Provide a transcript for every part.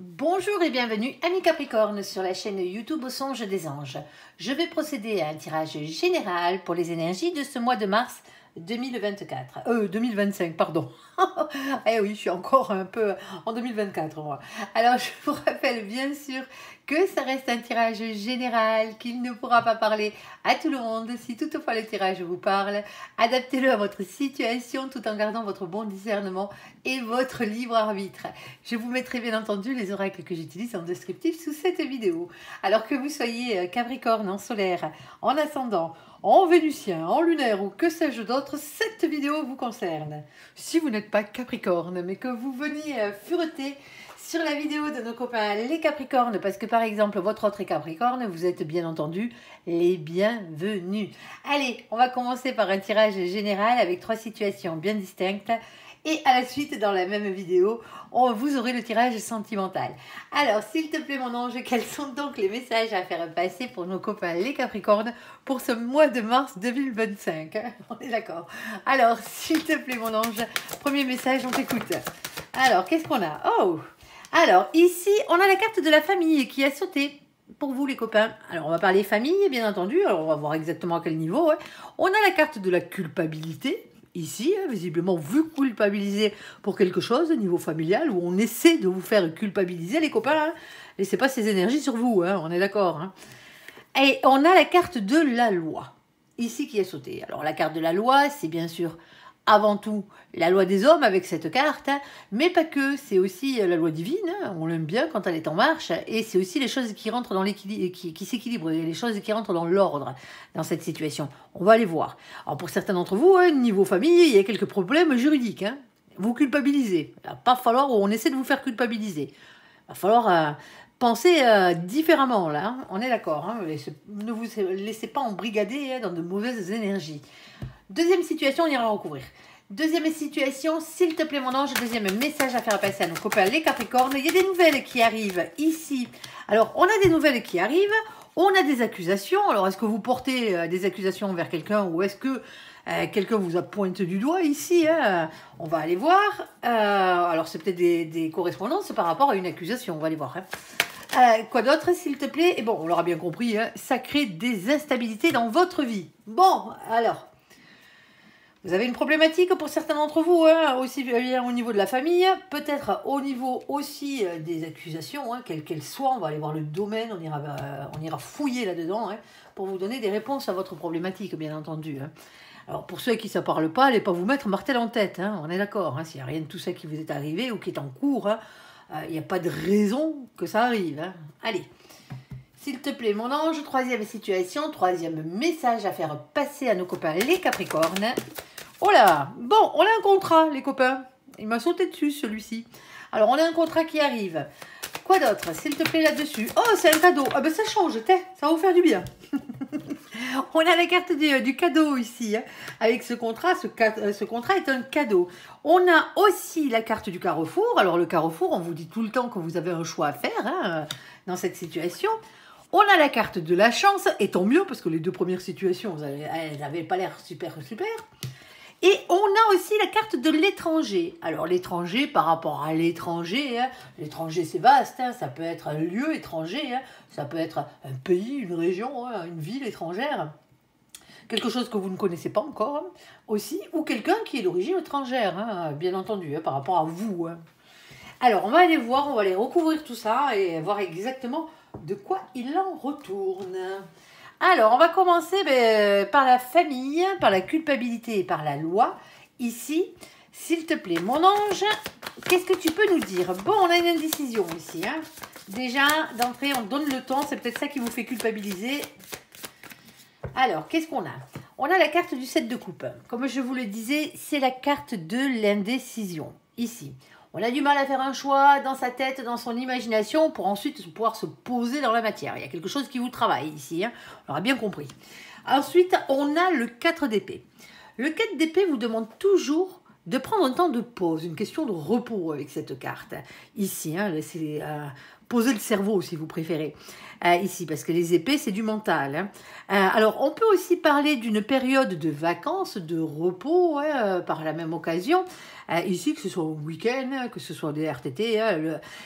Bonjour et bienvenue amis Capricorne sur la chaîne YouTube Au Songe des Anges. Je vais procéder à un tirage général pour les énergies de ce mois de mars 2025, pardon. Eh oui, je suis encore un peu en 2024 moi. Alors je vous rappelle bien sûr que ça reste un tirage général, qu'il ne pourra pas parler à tout le monde. Si toutefois le tirage vous parle, adaptez-le à votre situation tout en gardant votre bon discernement et votre libre arbitre. Je vous mettrai bien entendu les oracles que j'utilise en descriptif sous cette vidéo. Alors que vous soyez Capricorne en solaire, en ascendant, en vénusien, en lunaire ou que sais-je d'autre, cette vidéo vous concerne. Si vous n'êtes pas Capricorne, mais que vous veniez fureter sur la vidéo de nos copains les Capricornes, parce que par exemple votre autre est Capricorne, vous êtes bien entendu les bienvenus. Allez, on va commencer par un tirage général avec 3 situations bien distinctes. Et à la suite, dans la même vidéo, vous aurez le tirage sentimental. Alors, s'il te plaît, mon ange, quels sont donc les messages à faire passer pour nos copains les Capricornes pour ce mois de mars 2025? On est d'accord. Alors, s'il te plaît, mon ange, premier message, on t'écoute. Alors, qu'est-ce qu'on a? Oh! Alors, ici, on a la carte de la famille qui a sauté. Pour vous les copains, alors on va parler famille bien entendu, alors on va voir exactement à quel niveau. On a la carte de la culpabilité. Ici, visiblement, vous culpabilisez pour quelque chose au niveau familial, où on essaie de vous faire culpabiliser, les copains. Hein. Laissez pas ces énergies sur vous, hein, on est d'accord. Hein. Et on a la carte de la loi, ici qui est sautée. Alors la carte de la loi, c'est bien sûr avant tout la loi des hommes avec cette carte, hein, mais pas que, c'est aussi la loi divine, hein, on l'aime bien quand elle est en marche, et c'est aussi les choses qui rentrent dans l'équilibre, qui s'équilibrent, et les choses qui rentrent dans l'ordre dans cette situation. On va aller voir. Alors pour certains d'entre vous, hein, niveau famille, il y a quelques problèmes juridiques. Hein. Vous culpabilisez. Il va pas falloir, on essaie de vous faire culpabiliser. Il va falloir penser différemment, là, hein. On est d'accord. Hein. Ne vous laissez pas embrigader hein, dans de mauvaises énergies. Deuxième situation, on ira recouvrir. Deuxième situation, s'il te plaît mon ange, deuxième message à faire passer à nos copains les Capricornes. Il y a des nouvelles qui arrivent ici. Alors, on a des nouvelles qui arrivent, on a des accusations. Alors, est-ce que vous portez des accusations envers quelqu'un ou est-ce que quelqu'un vous a pointé du doigt ici hein. On va aller voir. Alors, c'est peut-être des correspondances par rapport à une accusation. On va aller voir. Hein. Quoi d'autre, s'il te plaît? Et bon, on l'aura bien compris, hein, ça crée des instabilités dans votre vie. Bon, alors... Vous avez une problématique pour certains d'entre vous, hein, aussi bien au niveau de la famille, peut-être au niveau aussi des accusations, hein, quelles qu'elles soient. On va aller voir le domaine, on ira fouiller là-dedans hein, pour vous donner des réponses à votre problématique, bien entendu. Hein. Alors pour ceux qui ne se parlent pas, n'allez pas vous mettre martel en tête, hein, on est d'accord. Hein, s'il n'y a rien de tout ça qui vous est arrivé ou qui est en cours, hein, il n'y a pas de raison que ça arrive. Hein. Allez. S'il te plaît, mon ange, troisième situation, troisième message à faire passer à nos copains les Capricornes. Oh là, bon, on a un contrat, les copains. Il m'a sauté dessus, celui-ci. Alors, on a un contrat qui arrive. Quoi d'autre, s'il te plaît, là-dessus? Oh, c'est un cadeau. Ah ben, ça change, ça va vous faire du bien. On a la carte du cadeau ici. Hein. Avec ce contrat, ce contrat est un cadeau. On a aussi la carte du carrefour. Alors, le carrefour, on vous dit tout le temps que vous avez un choix à faire hein, dans cette situation. On a la carte de la chance, et tant mieux, parce que les deux premières situations, elles n'avaient pas l'air super. Et on a aussi la carte de l'étranger. Alors l'étranger, par rapport à l'étranger, hein, l'étranger c'est vaste, hein, ça peut être un lieu étranger, hein, ça peut être un pays, une région, hein, une ville étrangère, quelque chose que vous ne connaissez pas encore hein, aussi, ou quelqu'un qui est d'origine étrangère, hein, bien entendu, hein, par rapport à vous. Hein. Alors on va aller voir, on va aller recouvrir tout ça et voir exactement de quoi il en retourne. Alors, on va commencer par la famille, par la culpabilité et par la loi. Ici, s'il te plaît, mon ange, qu'est-ce que tu peux nous dire? Bon, on a une indécision ici. Hein. Déjà, d'entrée, on donne le temps. C'est peut-être ça qui vous fait culpabiliser. Alors, qu'est-ce qu'on a? On a la carte du 7 de coupe. Comme je vous le disais, c'est la carte de l'indécision. Ici. On a du mal à faire un choix dans sa tête, dans son imagination, pour ensuite pouvoir se poser dans la matière. Il y a quelque chose qui vous travaille ici, hein. On aura bien compris. Ensuite, on a le 4 d'épée. Le 4 d'épée vous demande toujours de prendre un temps de pause, une question de repos avec cette carte. Ici, hein, laissez poser le cerveau si vous préférez. Ici, parce que les épées, c'est du mental. Hein. Alors, on peut aussi parler d'une période de vacances, de repos, par la même occasion. Ici, que ce soit au week-end, que ce soit des RTT,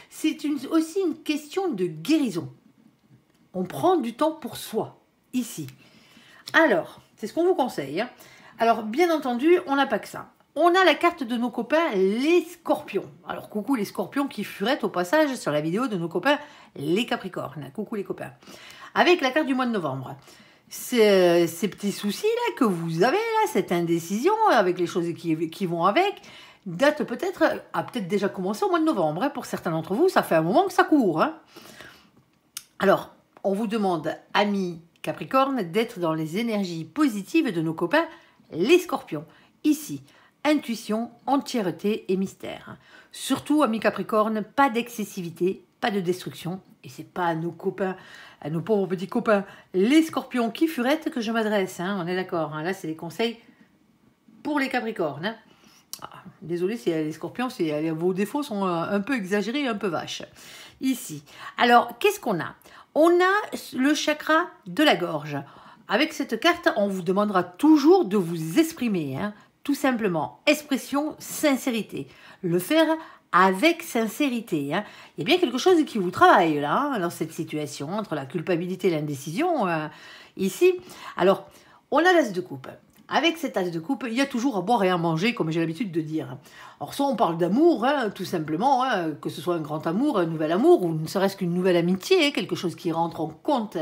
c'est aussi une question de guérison. On prend du temps pour soi, ici. Alors, c'est ce qu'on vous conseille. Hein. Alors, bien entendu, on n'a pas que ça. On a la carte de nos copains, les scorpions. Alors, coucou les scorpions qui furettent au passage sur la vidéo de nos copains, les capricornes. Coucou les copains. Avec la carte du mois de novembre. Ces petits soucis-là que vous avez, là, cette indécision, avec les choses qui vont avec, date peut-être, a peut-être déjà commencé au mois de novembre. Hein. Pour certains d'entre vous, ça fait un moment que ça court. Hein. Alors, on vous demande, amis Capricorne, d'être dans les énergies positives de nos copains, les scorpions. Ici, intuition, entièreté et mystère. Surtout, amis Capricorne, pas d'excessivité, pas de destruction. Et c'est pas à nos copains, à nos pauvres petits copains, les scorpions qui furettent que je m'adresse. Hein, on est d'accord. Hein, là, c'est des conseils pour les Capricornes. Hein. Désolé si les scorpions, vos défauts sont un peu exagérés, un peu vaches. Ici. Alors, qu'est-ce qu'on a? On a le chakra de la gorge. Avec cette carte, on vous demandera toujours de vous exprimer. Hein. Tout simplement, expression, sincérité. Le faire avec sincérité. Hein. Il y a bien quelque chose qui vous travaille là, hein, dans cette situation, entre la culpabilité et l'indécision. Ici, alors, on a l'as de coupe. Avec cet as de coupe, il y a toujours à boire et à manger, comme j'ai l'habitude de dire. Alors, soit on parle d'amour, hein, tout simplement, hein, que ce soit un grand amour, un nouvel amour, ou ne serait-ce qu'une nouvelle amitié, quelque chose qui rentre en compte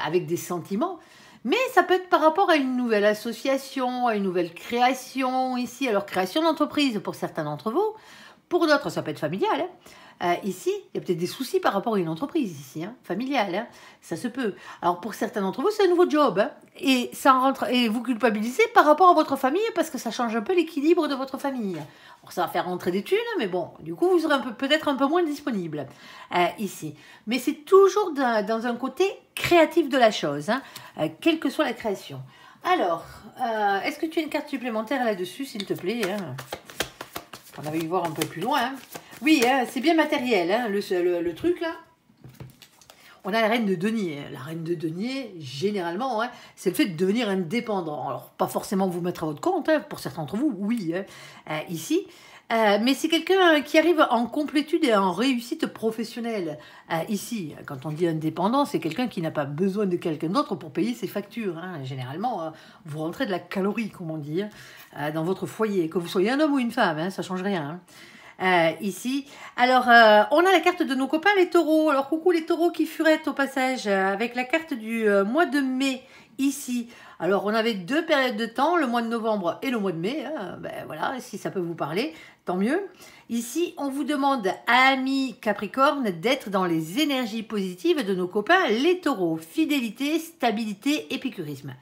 avec des sentiments. Mais ça peut être par rapport à une nouvelle association, à une nouvelle création ici. Alors, création d'entreprise pour certains d'entre vous. Pour d'autres, ça peut être familial. Hein. Ici, il y a peut-être des soucis par rapport à une entreprise ici, hein, familiale. Hein. Ça se peut. Alors, pour certains d'entre vous, c'est un nouveau job. Hein, et ça rentre, et vous culpabilisez par rapport à votre famille parce que ça change un peu l'équilibre de votre famille. Alors, ça va faire rentrer des thunes, mais bon, du coup, vous serez peut-être un peu moins disponible ici. Mais c'est toujours dans un côté créatif de la chose, hein, quelle que soit la création. Alors, est-ce que tu as une carte supplémentaire là-dessus, s'il te plaît hein. On avait eu voir un peu plus loin. Hein. Oui, hein, c'est bien matériel, hein, le truc là. On a la reine de denier. La reine de denier, généralement, hein, c'est le fait de devenir indépendant. Alors, pas forcément vous mettre à votre compte, hein, pour certains d'entre vous, oui, hein, ici. Mais c'est quelqu'un qui arrive en complétude et en réussite professionnelle. Ici, quand on dit indépendant, c'est quelqu'un qui n'a pas besoin de quelqu'un d'autre pour payer ses factures. Hein. Généralement, vous rentrez de la calorie, comme on dit, hein, dans votre foyer. Que vous soyez un homme ou une femme, hein, ça ne change rien. Hein. Ici. Alors, on a la carte de nos copains les taureaux. Alors, coucou les taureaux qui furettent au passage, avec la carte du mois de mai, ici. Alors, on avait 2 périodes de temps, le mois de novembre et le mois de mai. Hein. Ben, voilà, si ça peut vous parler, tant mieux. Ici, on vous demande, amis Capricorne, d'être dans les énergies positives de nos copains les taureaux. Fidélité, stabilité, épicurisme.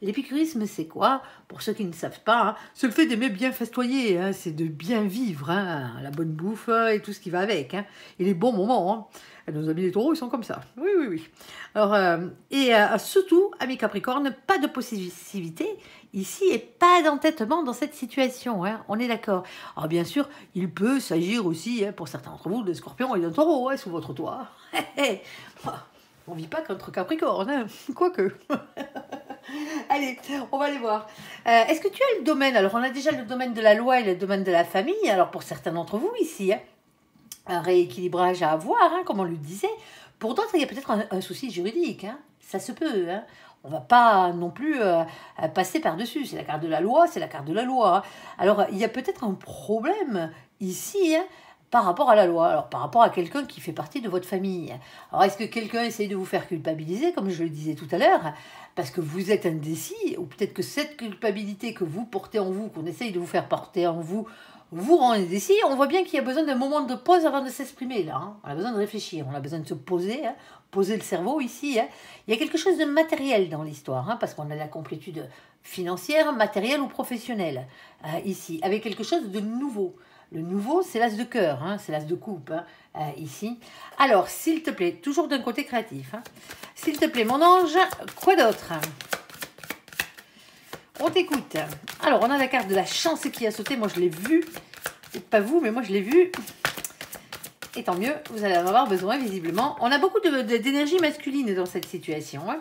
L'épicurisme, c'est quoi? Pour ceux qui ne savent pas, hein, c'est le fait d'aimer bien festoyer, hein, c'est de bien vivre, hein, la bonne bouffe et tout ce qui va avec, hein, et les bons moments. Hein. Et nos amis les taureaux, ils sont comme ça. Oui, oui, oui. Alors, surtout, amis Capricorne, pas de possessivité ici et pas d'entêtement dans cette situation. Hein, on est d'accord. Alors, bien sûr, il peut s'agir aussi, hein, pour certains d'entre vous, de scorpions et d'un taureau hein, sous votre toit. On ne vit pas contre Capricorne, hein, quoique. Allez, on va aller voir. Est-ce que tu as le domaine? Alors, on a déjà le domaine de la loi et le domaine de la famille. Alors, pour certains d'entre vous ici, hein, un rééquilibrage à avoir, hein, comme on le disait. Pour d'autres, il y a peut-être un souci juridique. Hein. Ça se peut. Hein. On ne va pas non plus passer par-dessus. C'est la carte de la loi, c'est la carte de la loi. Hein. Alors, il y a peut-être un problème ici, hein, par rapport à la loi, alors par rapport à quelqu'un qui fait partie de votre famille. Alors, est-ce que quelqu'un essaye de vous faire culpabiliser, comme je le disais tout à l'heure, parce que vous êtes indécis, ou peut-être que cette culpabilité que vous portez en vous, qu'on essaye de vous faire porter en vous, vous rend indécis. On voit bien qu'il y a besoin d'un moment de pause avant de s'exprimer, là. Hein. On a besoin de réfléchir, on a besoin de se poser, hein, poser le cerveau ici. Hein. Il y a quelque chose de matériel dans l'histoire, hein, parce qu'on a la complétude financière, matérielle ou professionnelle, ici, avec quelque chose de nouveau. Le nouveau, c'est l'as de cœur, hein, c'est l'as de coupe, hein, ici. Alors, s'il te plaît, toujours d'un côté créatif, hein, s'il te plaît, mon ange, quoi d'autre? On t'écoute. Alors, on a la carte de la chance qui a sauté. Moi, je l'ai vue. C'est pas vous, mais moi, je l'ai vue. Et tant mieux, vous allez en avoir besoin, visiblement. On a beaucoup d'énergie masculine dans cette situation. Hein.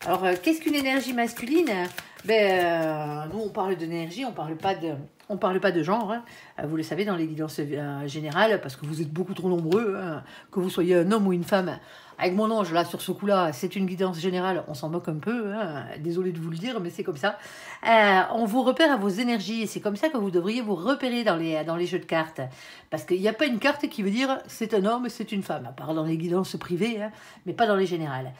Alors, qu'est-ce qu'une énergie masculine? Nous, on parle d'énergie, on parle pas de genre. Hein. Vous le savez, dans les guidances générales, parce que vous êtes beaucoup trop nombreux, hein, que vous soyez un homme ou une femme. Avec mon ange, là, sur ce coup-là, c'est une guidance générale. On s'en moque un peu. Hein. Désolé de vous le dire, mais c'est comme ça. On vous repère à vos énergies. Et c'est comme ça que vous devriez vous repérer dans les jeux de cartes. Parce qu'il n'y a pas une carte qui veut dire c'est un homme, c'est une femme. À part dans les guidances privées, hein, mais pas dans les générales.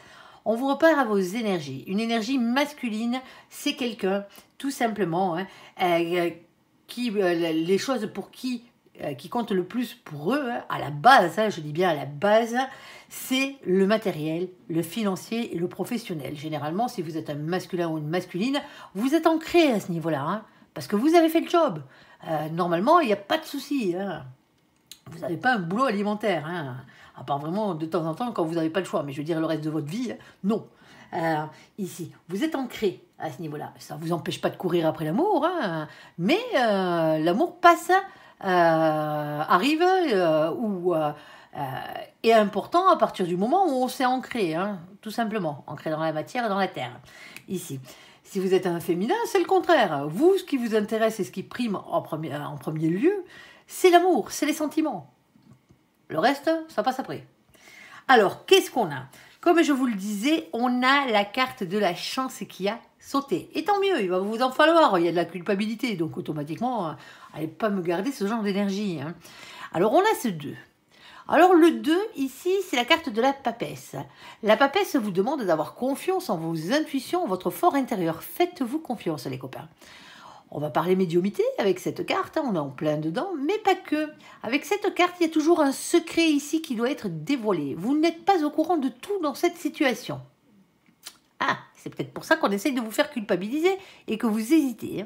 On vous repère à vos énergies. Une énergie masculine, c'est quelqu'un, tout simplement, hein, les choses pour qui comptent le plus pour eux, hein, à la base, hein, je dis bien à la base, c'est le matériel, le financier et le professionnel. Généralement, si vous êtes un masculin ou une masculine, vous êtes ancré à ce niveau-là, hein, parce que vous avez fait le job. Normalement, il n'y a pas de souci. Hein. Vous n'avez pas un boulot alimentaire, hein, à part vraiment de temps en temps quand vous n'avez pas le choix. Mais je veux dire, le reste de votre vie, non. Ici, vous êtes ancré à ce niveau-là. Ça ne vous empêche pas de courir après l'amour, hein, mais l'amour passe, arrive ou est important à partir du moment où on s'est ancré, hein, tout simplement, ancré dans la matière et dans la terre. Ici. Si vous êtes un féminin, c'est le contraire. Vous, ce qui vous intéresse et ce qui prime en premier lieu, c'est l'amour, c'est les sentiments. Le reste, ça passe après. Alors, qu'est-ce qu'on a? Comme je vous le disais, on a la carte de la chance qui a sauté. Et tant mieux, il va vous en falloir. Il y a de la culpabilité, donc automatiquement, allez pas me garder ce genre d'énergie. Hein. Alors, on a ce 2. Alors, le 2, ici, c'est la carte de la papesse. La papesse vous demande d'avoir confiance en vos intuitions, votre fort intérieur. Faites-vous confiance, les copains. On va parler médiumnité avec cette carte, on est en plein dedans, mais pas que. Avec cette carte, il y a toujours un secret ici qui doit être dévoilé. Vous n'êtes pas au courant de tout dans cette situation. Ah, c'est peut-être pour ça qu'on essaye de vous faire culpabiliser et que vous hésitez.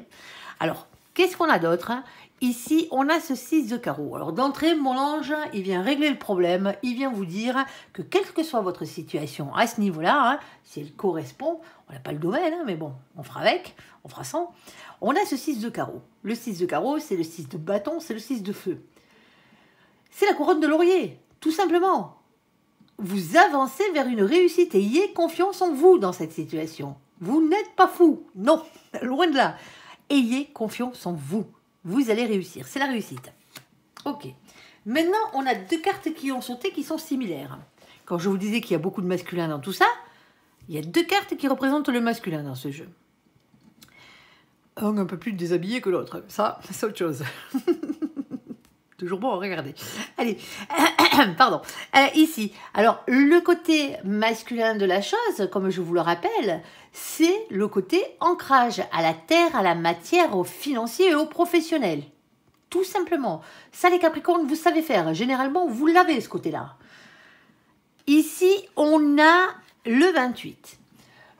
Alors, qu'est-ce qu'on a d'autre? Ici, on a ce 6 de carreau. Alors, d'entrée, mon ange, il vient régler le problème. Il vient vous dire que quelle que soit votre situation à ce niveau-là, hein, si elle correspond, on n'a pas le domaine, hein, mais bon, on fera avec, on fera sans. On a ce 6 de carreau. Le 6 de carreau, c'est le 6 de bâton, c'est le 6 de feu. C'est la couronne de laurier, tout simplement. Vous avancez vers une réussite et ayez confiance en vous dans cette situation. Vous n'êtes pas fou, non, loin de là. Ayez confiance en vous. Vous allez réussir, c'est la réussite. Ok. Maintenant, on a 2 cartes qui ont sauté qui sont similaires. Quand je vous disais qu'il y a beaucoup de masculin dans tout ça, il y a 2 cartes qui représentent le masculin dans ce jeu. Un peu plus déshabillé que l'autre. Ça, c'est autre chose. Toujours bon à regarder. Allez, pardon. Ici, alors, le côté masculin de la chose, comme je vous le rappelle, c'est le côté ancrage à la terre, à la matière, au financier et au professionnel. Tout simplement. Ça, les Capricornes, vous savez faire. Généralement, vous l'avez, ce côté-là. Ici, on a le 28.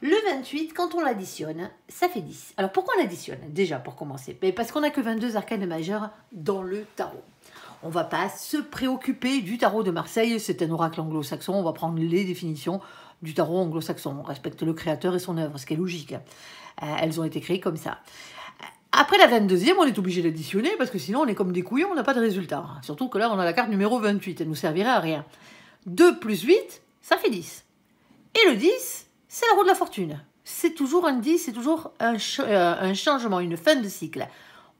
Le 28, quand on l'additionne, ça fait 10. Alors, pourquoi on l'additionne? Déjà, pour commencer, parce qu'on n'a que 22 arcanes majeurs dans le tarot. On ne va pas se préoccuper du tarot de Marseille, c'est un oracle anglo-saxon, on va prendre les définitions du tarot anglo-saxon. On respecte le créateur et son œuvre, ce qui est logique. Elles ont été créées comme ça. Après la 22e, on est obligé d'additionner, parce que sinon on est comme des couillons, on n'a pas de résultat. Surtout que là, on a la carte numéro 28, elle ne nous servirait à rien. 2 plus 8, ça fait 10. Et le 10... c'est la roue de la fortune. C'est toujours un 10, c'est toujours un changement, une fin de cycle.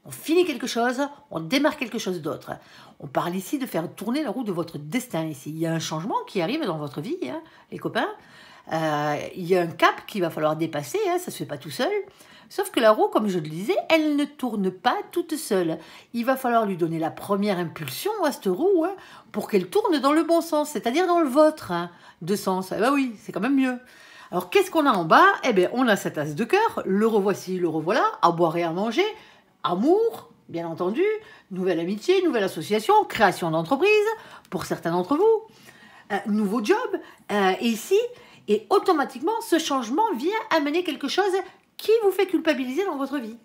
On finit quelque chose, on démarre quelque chose d'autre. On parle ici de faire tourner la roue de votre destin. Ici, il y a un changement qui arrive dans votre vie, hein, les copains. Il y a un cap qu'il va falloir dépasser, hein, ça ne se fait pas tout seul. Sauf que la roue, comme je le disais, elle ne tourne pas toute seule. Il va falloir lui donner la première impulsion à cette roue, hein, pour qu'elle tourne dans le bon sens, c'est-à-dire dans le vôtre, hein, de sens. Eh ben oui, c'est quand même mieux. Alors, qu'est-ce qu'on a en bas? Eh bien, on a cet as de cœur, le revoici, le revoilà, à boire et à manger, amour, bien entendu, nouvelle amitié, nouvelle association, création d'entreprise, pour certains d'entre vous, nouveau job, ici, et automatiquement, ce changement vient amener quelque chose qui vous fait culpabiliser dans votre vie,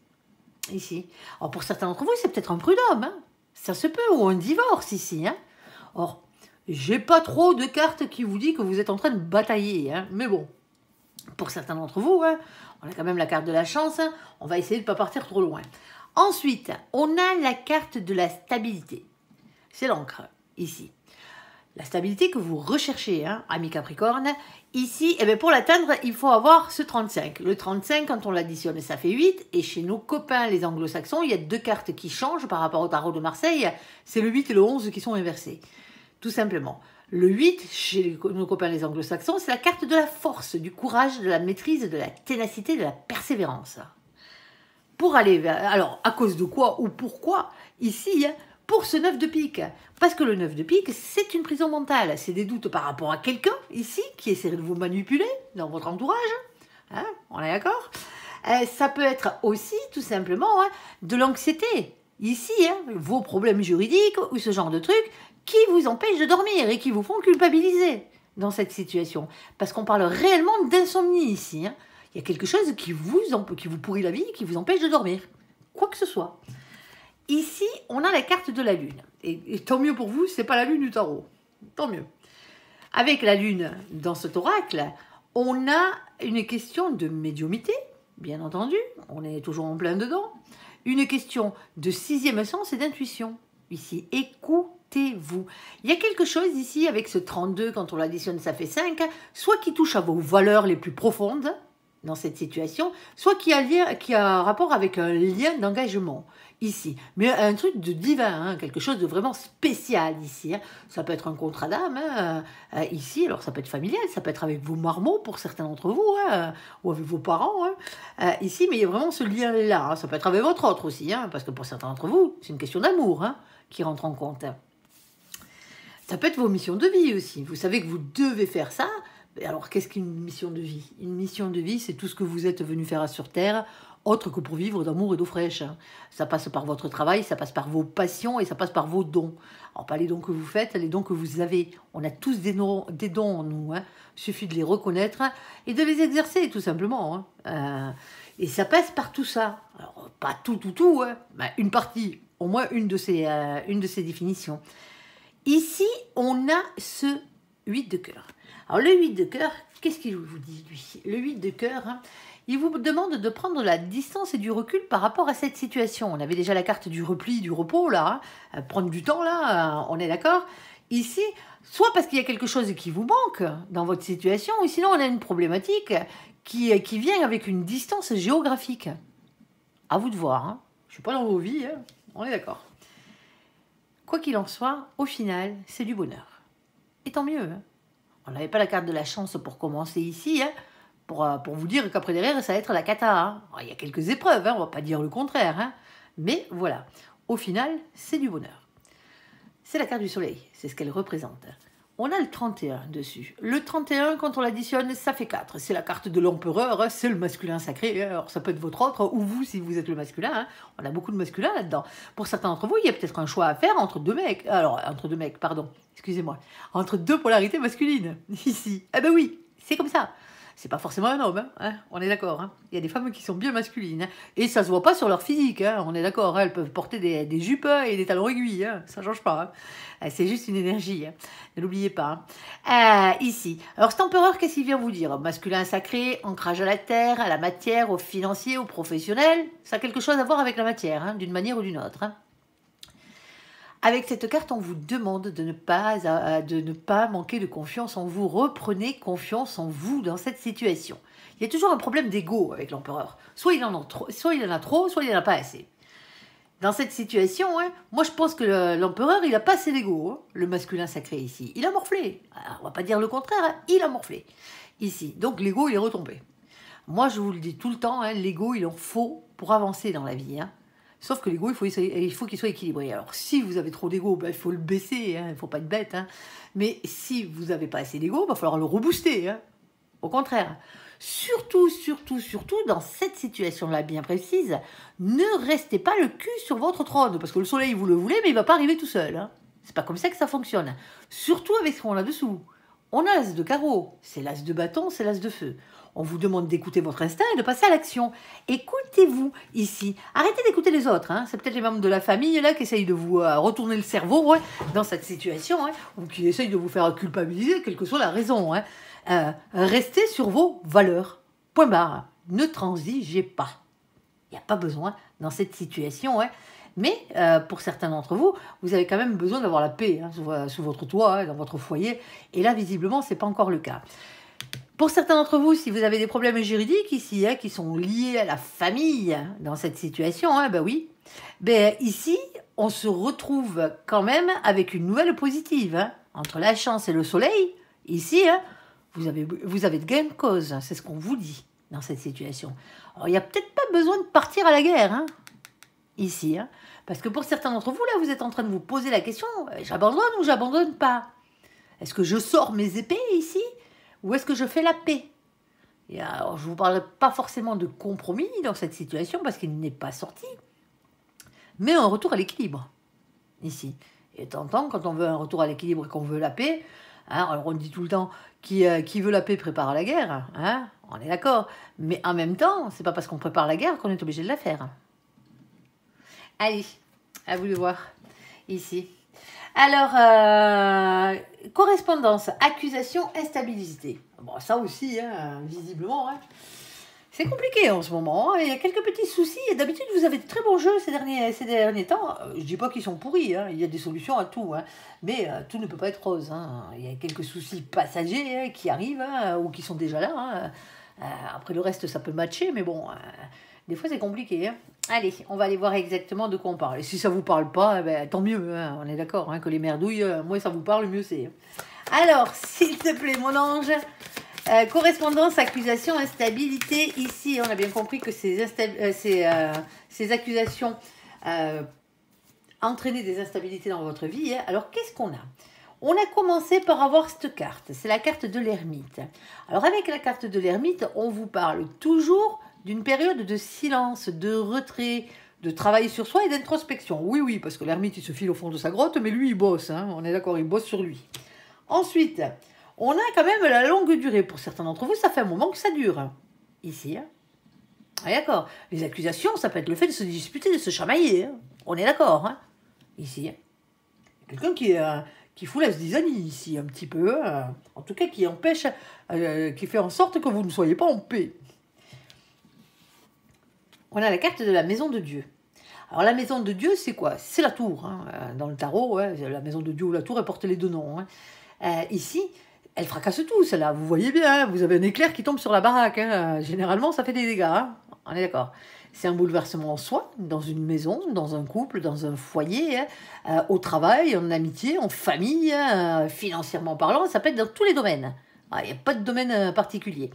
ici. Alors, pour certains d'entre vous, c'est peut-être un prud'homme, hein, ça se peut, ou un divorce, ici, hein. Or, j'ai pas trop de cartes qui vous disent que vous êtes en train de batailler, hein, mais bon. Pour certains d'entre vous, hein, on a quand même la carte de la chance, hein, on va essayer de ne pas partir trop loin. Ensuite, on a la carte de la stabilité. C'est l'encre, ici. La stabilité que vous recherchez, hein, ami Capricorne. Ici, eh bien pour l'atteindre, il faut avoir ce 35. Le 35, quand on l'additionne, ça fait 8. Et chez nos copains, les anglo-saxons, il y a 2 cartes qui changent par rapport au tarot de Marseille. C'est le 8 et le 11 qui sont inversés. Tout simplement. Le 8, chez nos copains les anglo-saxons, c'est la carte de la force, du courage, de la maîtrise, de la ténacité, de la persévérance. Pour aller vers... Alors, à cause de quoi ou pourquoi ici, hein, pour ce 9 de pique. Parce que le 9 de pique, c'est une prison mentale. C'est des doutes par rapport à quelqu'un, ici, qui essaierait de vous manipuler dans votre entourage. Hein, on est d'accord? Ça peut être aussi, tout simplement, hein, de l'anxiété. Ici, hein, vos problèmes juridiques ou ce genre de trucs qui vous empêchent de dormir et qui vous font culpabiliser dans cette situation. Parce qu'on parle réellement d'insomnie ici. Hein. Il y a quelque chose qui vous pourrit la vie, qui vous empêche de dormir. Quoi que ce soit. Ici, on a la carte de la Lune. Et tant mieux pour vous, c'est pas la Lune du tarot. Tant mieux. Avec la Lune dans cet oracle, on a une question de médiumité, bien entendu. On est toujours en plein dedans. Une question de 6e sens et d'intuition. Ici, écoutez-vous. Il y a quelque chose ici avec ce 32, quand on l'additionne, ça fait 5, soit qui touche à vos valeurs les plus profondes dans cette situation, soit qui a rapport avec un lien d'engagement ici. Mais un truc de divin, hein, quelque chose de vraiment spécial ici. Hein. Ça peut être un contrat d'âme hein, ici, alors ça peut être familial, ça peut être avec vos marmots pour certains d'entre vous, hein, ou avec vos parents hein, ici, mais il y a vraiment ce lien-là. Hein. Ça peut être avec votre autre aussi, hein, parce que pour certains d'entre vous, c'est une question d'amour hein, qui rentre en compte. Ça peut être vos missions de vie aussi. Vous savez que vous devez faire ça. Alors, qu'est-ce qu'une mission de vie? Une mission de vie, c'est tout ce que vous êtes venu faire sur Terre, autre que pour vivre d'amour et d'eau fraîche. Ça passe par votre travail, ça passe par vos passions et ça passe par vos dons. Alors, pas les dons que vous faites, les dons que vous avez. On a tous des dons en nous. Hein. Il suffit de les reconnaître et de les exercer, tout simplement. Hein. Et ça passe par tout ça. Alors, pas tout, hein. Ben, une partie, au moins une de ces définitions. Ici, on a ce 8 de cœur. Alors, le 8 de cœur, qu'est-ce qu'il vous dit, lui? Le 8 de cœur, hein, il vous demande de prendre la distance et du recul par rapport à cette situation. On avait déjà la carte du repli, du repos, là. Hein, prendre du temps, là, on est d'accord? Ici, soit parce qu'il y a quelque chose qui vous manque dans votre situation, ou sinon on a une problématique qui vient avec une distance géographique. À vous de voir. Hein. Je ne suis pas dans vos vies, hein. On est d'accord. Quoi qu'il en soit, au final, c'est du bonheur. Et tant mieux. Hein. On n'avait pas la carte de la chance pour commencer ici, hein, pour vous dire qu'après derrière, ça va être la cata. Hein. Alors, il y a quelques épreuves, hein, on ne va pas dire le contraire. Hein. Mais voilà, au final, c'est du bonheur. C'est la carte du soleil, c'est ce qu'elle représente. On a le 31 dessus. Le 31, quand on l'additionne, ça fait 4. C'est la carte de l'empereur, hein, c'est le masculin sacré. Alors ça peut être votre autre, ou vous si vous êtes le masculin. Hein. On a beaucoup de masculins là-dedans. Pour certains d'entre vous, il y a peut-être un choix à faire entre deux mecs. Alors, entre deux mecs, pardon, excusez-moi. Entre deux polarités masculines, ici. Eh ben oui, c'est comme ça. C'est pas forcément un homme, hein, on est d'accord. Hein. Il y a des femmes qui sont bien masculines. Hein, et ça se voit pas sur leur physique, hein, on est d'accord. Hein, elles peuvent porter des jupes et des talons aiguilles, hein, ça change pas. Hein. C'est juste une énergie, hein, ne l'oubliez pas. Hein. Ici. Alors cet empereur, qu'est-ce qu'il vient vous dire? Masculin sacré, ancrage à la terre, à la matière, au financier, au professionnel. Ça a quelque chose à voir avec la matière, hein, d'une manière ou d'une autre. Hein. Avec cette carte, on vous demande de ne pas manquer de confiance en vous. Reprenez confiance en vous dans cette situation. Il y a toujours un problème d'ego avec l'empereur. Soit il en a trop, soit il en a pas assez. Dans cette situation, hein, moi je pense que l'empereur, il n'a pas assez d'ego, hein, le masculin sacré ici. Il a morflé. Alors, on va pas dire le contraire, hein, il a morflé. Ici. Donc l'ego, il est retombé. Moi, je vous le dis tout le temps, hein, l'ego, il en faut pour avancer dans la vie. Hein. Sauf que l'ego, il faut qu'il soit équilibré. Alors, si vous avez trop d'ego, ben, il faut le baisser, hein, il ne faut pas être bête. Hein. Mais si vous n'avez pas assez d'ego, il va falloir le rebooster. Hein. Au contraire. Surtout, dans cette situation-là bien précise, ne restez pas le cul sur votre trône. Parce que le soleil, vous le voulez, mais il ne va pas arriver tout seul. Hein. C'est pas comme ça que ça fonctionne. Surtout avec ce qu'on a dessous. On a l'as de carreau, c'est l'as de bâton, c'est l'as de feu. On vous demande d'écouter votre instinct et de passer à l'action. Écoutez-vous ici. Arrêtez d'écouter les autres. Hein. C'est peut-être les membres de la famille là, qui essayent de vous retourner le cerveau dans cette situation, ou qui essayent de vous faire culpabiliser, quelle que soit la raison. Restez sur vos valeurs. Point barre. Ne transigez pas. Il n'y a pas besoin dans cette situation. Mais pour certains d'entre vous, vous avez quand même besoin d'avoir la paix sous votre toit, dans votre foyer. Et là, visiblement, ce n'est pas encore le cas. Pour certains d'entre vous, si vous avez des problèmes juridiques ici, qui sont liés à la famille dans cette situation, oui. Ici, on se retrouve quand même avec une nouvelle positive. Entre la chance et le soleil, ici, vous avez de gain de cause. C'est ce qu'on vous dit dans cette situation. Alors, il n'y a peut-être pas besoin de partir à la guerre, ici. Parce que pour certains d'entre vous, là, vous êtes en train de vous poser la question, j'abandonne ou j'abandonne pas? Est-ce que je sors mes épées ici? Ou est-ce que je fais la paix? Et alors, je ne vous parle pas forcément de compromis dans cette situation, parce qu'il n'est pas sorti, mais un retour à l'équilibre, ici. Et t'entends, quand on veut un retour à l'équilibre et qu'on veut la paix, alors on dit tout le temps, qui veut la paix prépare la guerre, on est d'accord. Mais en même temps, c'est pas parce qu'on prépare la guerre qu'on est obligé de la faire. Allez, à vous de voir, ici. Alors, correspondance, accusation, instabilité. Bon, ça aussi, visiblement, c'est compliqué en ce moment. Il y a quelques petits soucis. D'habitude, vous avez de très bons jeux ces derniers temps. Je ne dis pas qu'ils sont pourris. Il y a des solutions à tout. Mais tout ne peut pas être rose. Il y a quelques soucis passagers qui arrivent ou qui sont déjà là. Après, le reste, ça peut matcher. Mais bon, des fois, c'est compliqué. Allez, on va aller voir exactement de quoi on parle. Et si ça ne vous parle pas, tant mieux. On est d'accord que les merdouilles, moins ça vous parle, mieux c'est. Alors, s'il te plaît, mon ange, correspondance, accusation, instabilité. Ici, on a bien compris que ces accusations entraînaient des instabilités dans votre vie. Alors, qu'est-ce qu'on a? On a commencé par avoir cette carte. C'est la carte de l'ermite. Alors, avec la carte de l'ermite, on vous parle toujours d'une période de silence, de retrait, de travail sur soi et d'introspection. Oui, parce que l'ermite, il se file au fond de sa grotte, mais lui, il bosse. On est d'accord, il bosse sur lui. Ensuite, on a quand même la longue durée. Pour certains d'entre vous, ça fait un moment que ça dure. Ici, d'accord. Les accusations, ça peut être le fait de se disputer, de se chamailler. On est d'accord. Ici, quelqu'un qui fout la zizanie ici, un petit peu. En tout cas, qui empêche, qui fait en sorte que vous ne soyez pas en paix. On a la carte de la maison de Dieu. Alors, la maison de Dieu, c'est quoi? C'est la tour. Dans le tarot, la maison de Dieu ou la tour, elle porte les deux noms. Ici, elle fracasse tout, celle-là. Vous voyez bien, vous avez un éclair qui tombe sur la baraque. Généralement, ça fait des dégâts. On est d'accord. C'est un bouleversement en soi, dans une maison, dans un couple, dans un foyer, au travail, en amitié, en famille, financièrement parlant. Ça peut être dans tous les domaines. Il n'y a pas de domaine particulier.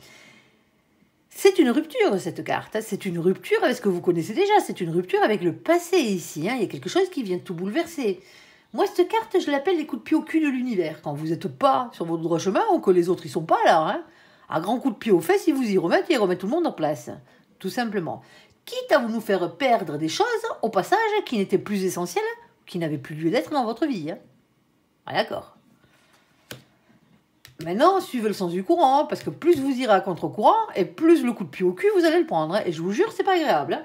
C'est une rupture, cette carte. C'est une rupture avec ce que vous connaissez déjà. C'est une rupture avec le passé ici. Il y a quelque chose qui vient tout bouleverser. Moi, cette carte, je l'appelle les coups de pied au cul de l'univers. Quand vous n'êtes pas sur votre droit chemin ou que les autres, ils sont pas là. À grands coups de pied aux fesses, ils vous y remettent et ils remettent tout le monde en place. Tout simplement. Quitte à vous nous faire perdre des choses, au passage, qui n'étaient plus essentielles, qui n'avaient plus lieu d'être dans votre vie. D'accord. Maintenant, suivez le sens du courant, parce que plus vous irez à contre-courant, et plus le coup de pied au cul, vous allez le prendre. Et je vous jure, c'est pas agréable.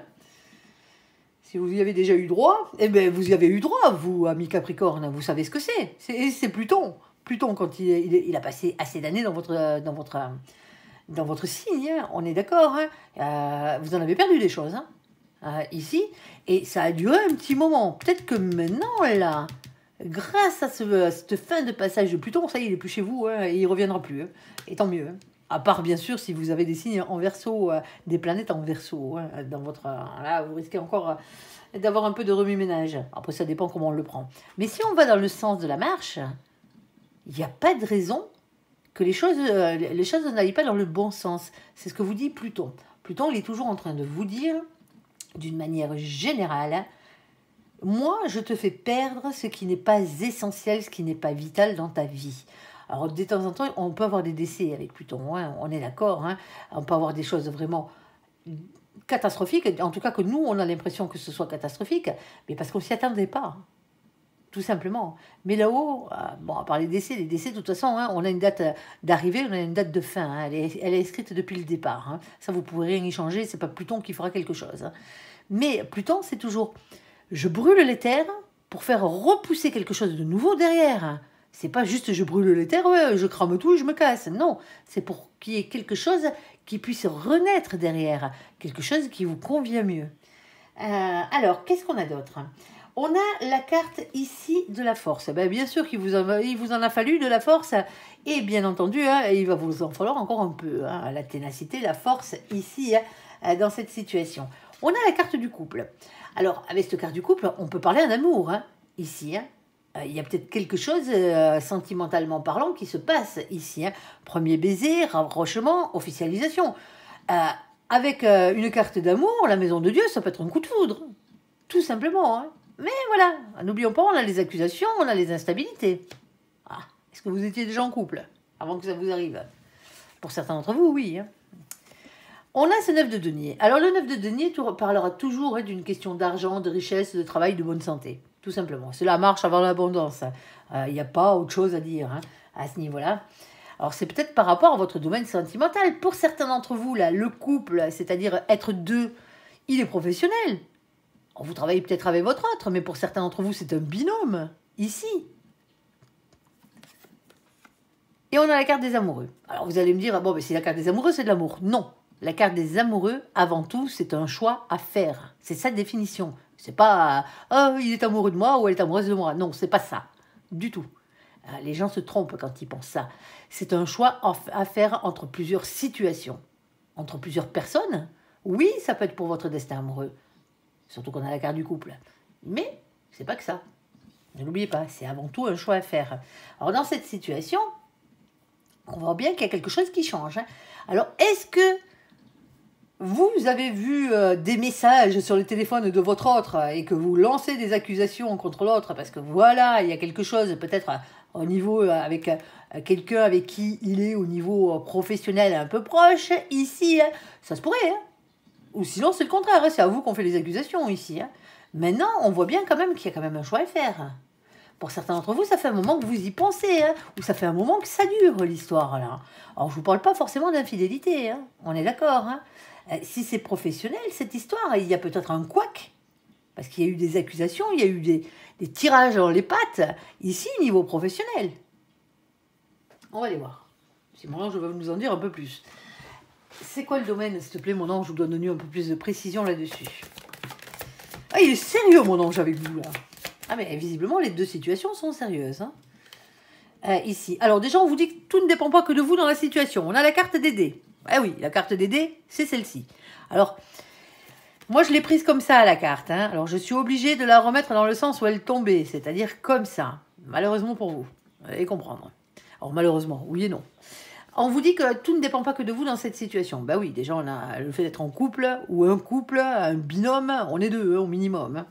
Si vous y avez déjà eu droit, vous y avez eu droit, vous, amis Capricorne, vous savez ce que c'est. C'est Pluton. Pluton, quand il a passé assez d'années dans votre signe, on est d'accord. Vous en avez perdu des choses, ici, et ça a duré un petit moment. Peut-être que maintenant, là, grâce à cette fin de passage de Pluton, ça y est, il n'est plus chez vous, et il ne reviendra plus. Et tant mieux. À part, bien sûr, si vous avez des signes en Verseau, des planètes en Verseau. Dans votre, là, vous risquez encore d'avoir un peu de remue-ménage. Après, ça dépend comment on le prend. Mais si on va dans le sens de la marche, il n'y a pas de raison que les choses n'aillent pas dans le bon sens. C'est ce que vous dit Pluton. Pluton, il est toujours en train de vous dire, d'une manière générale, moi, je te fais perdre ce qui n'est pas essentiel, ce qui n'est pas vital dans ta vie. Alors, de temps en temps, on peut avoir des décès avec Pluton, on est d'accord. On peut avoir des choses vraiment catastrophiques, en tout cas que nous, on a l'impression que ce soit catastrophique, mais parce qu'on ne s'y attendait pas. tout simplement. Mais là-haut, bon, à part les décès, de toute façon, hein, on a une date d'arrivée, on a une date de fin. Hein, elle est inscrite depuis le départ. Hein. Ça, vous ne pouvez rien y changer, c'est pas Pluton qui fera quelque chose. Hein. Mais Pluton, c'est toujours, je brûle l'éther pour faire repousser quelque chose de nouveau derrière. Hein. C'est pas juste je brûle l'éther, ouais, je crame tout et je me casse. Non, c'est pour qu'il y ait quelque chose qui puisse renaître derrière, quelque chose qui vous convient mieux. Alors, qu'est-ce qu'on a d'autre? On a la carte ici de la force. Ben, bien sûr qu'il vous en a fallu de la force. Et bien entendu, hein, il va vous en falloir encore un peu. Hein, la ténacité, la force ici, hein, dans cette situation. On a la carte du couple. Alors, avec cette carte du couple, on peut parler d'amour. Hein, ici, hein. Il y a peut-être quelque chose, sentimentalement parlant, qui se passe ici. Hein. Premier baiser, rapprochement, officialisation. Avec une carte d'amour, la maison de Dieu, ça peut être un coup de foudre. Tout simplement. Hein. Mais voilà, n'oublions pas, on a les accusations, on a les instabilités. Ah, est-ce que vous étiez déjà en couple avant que ça vous arrive? Pour certains d'entre vous, oui. Hein. On a ce 9 de denier. Alors le 9 de denier parlera toujours d'une question d'argent, de richesse, de travail, de bonne santé. Tout simplement. C'est la marche avant l'abondance. Il n'y a pas autre chose à dire hein, à ce niveau-là. Alors c'est peut-être par rapport à votre domaine sentimental. Pour certains d'entre vous, là, le couple, c'est-à-dire être deux, il est professionnel. Vous travaillez peut-être avec votre autre, mais pour certains d'entre vous, c'est un binôme, ici. Et on a la carte des amoureux. Alors vous allez me dire, bon, mais si la carte des amoureux, c'est de l'amour. Non, la carte des amoureux, avant tout, c'est un choix à faire. C'est sa définition. C'est pas, oh, il est amoureux de moi ou elle est amoureuse de moi. Non, c'est pas ça, du tout. Les gens se trompent quand ils pensent ça. C'est un choix à faire entre plusieurs situations, entre plusieurs personnes. Oui, ça peut être pour votre destin amoureux. Surtout qu'on a la carte du couple. Mais c'est pas que ça. Ne l'oubliez pas, c'est avant tout un choix à faire. Alors dans cette situation, on voit bien qu'il y a quelque chose qui change. Hein. Alors est-ce que vous avez vu des messages sur le téléphone de votre autre et que vous lancez des accusations contre l'autre parce que voilà, il y a quelque chose peut-être au niveau avec quelqu'un avec qui il est au niveau professionnel un peu proche, ici, hein, ça se pourrait. Hein. Ou sinon, c'est le contraire, hein, c'est à vous qu'on fait les accusations ici. Hein. Maintenant, on voit bien quand même qu'il y a quand même un choix à faire. Pour certains d'entre vous, ça fait un moment que vous y pensez, hein, ou ça fait un moment que ça dure, l'histoire. Là. Alors, je ne vous parle pas forcément d'infidélité, hein, on est d'accord. Hein. Si c'est professionnel, cette histoire, il y a peut-être un couac, parce qu'il y a eu des accusations, il y a eu des tirages dans les pattes, ici, niveau professionnel. On va aller voir. Si mon ange va nous en dire un peu plus. C'est quoi le domaine, s'il te plaît, mon ange? Je vous donne un peu plus de précision là-dessus. Ah, il est sérieux, mon ange, avec vous, là. Ah, mais visiblement, les deux situations sont sérieuses. Hein. Ici. Alors, déjà, on vous dit que tout ne dépend pas que de vous dans la situation. On a la carte des dés. Ah oui, la carte des dés, c'est celle-ci. Alors, moi, je l'ai prise comme ça, la carte. Hein. Alors, je suis obligée de la remettre dans le sens où elle tombait, c'est-à-dire comme ça. Malheureusement pour vous. Vous allez comprendre. Alors, malheureusement, oui et non. On vous dit que tout ne dépend pas que de vous dans cette situation. Ben oui, déjà, on a le fait d'être en couple, ou un couple, un binôme, on est deux, hein, au minimum. Hein.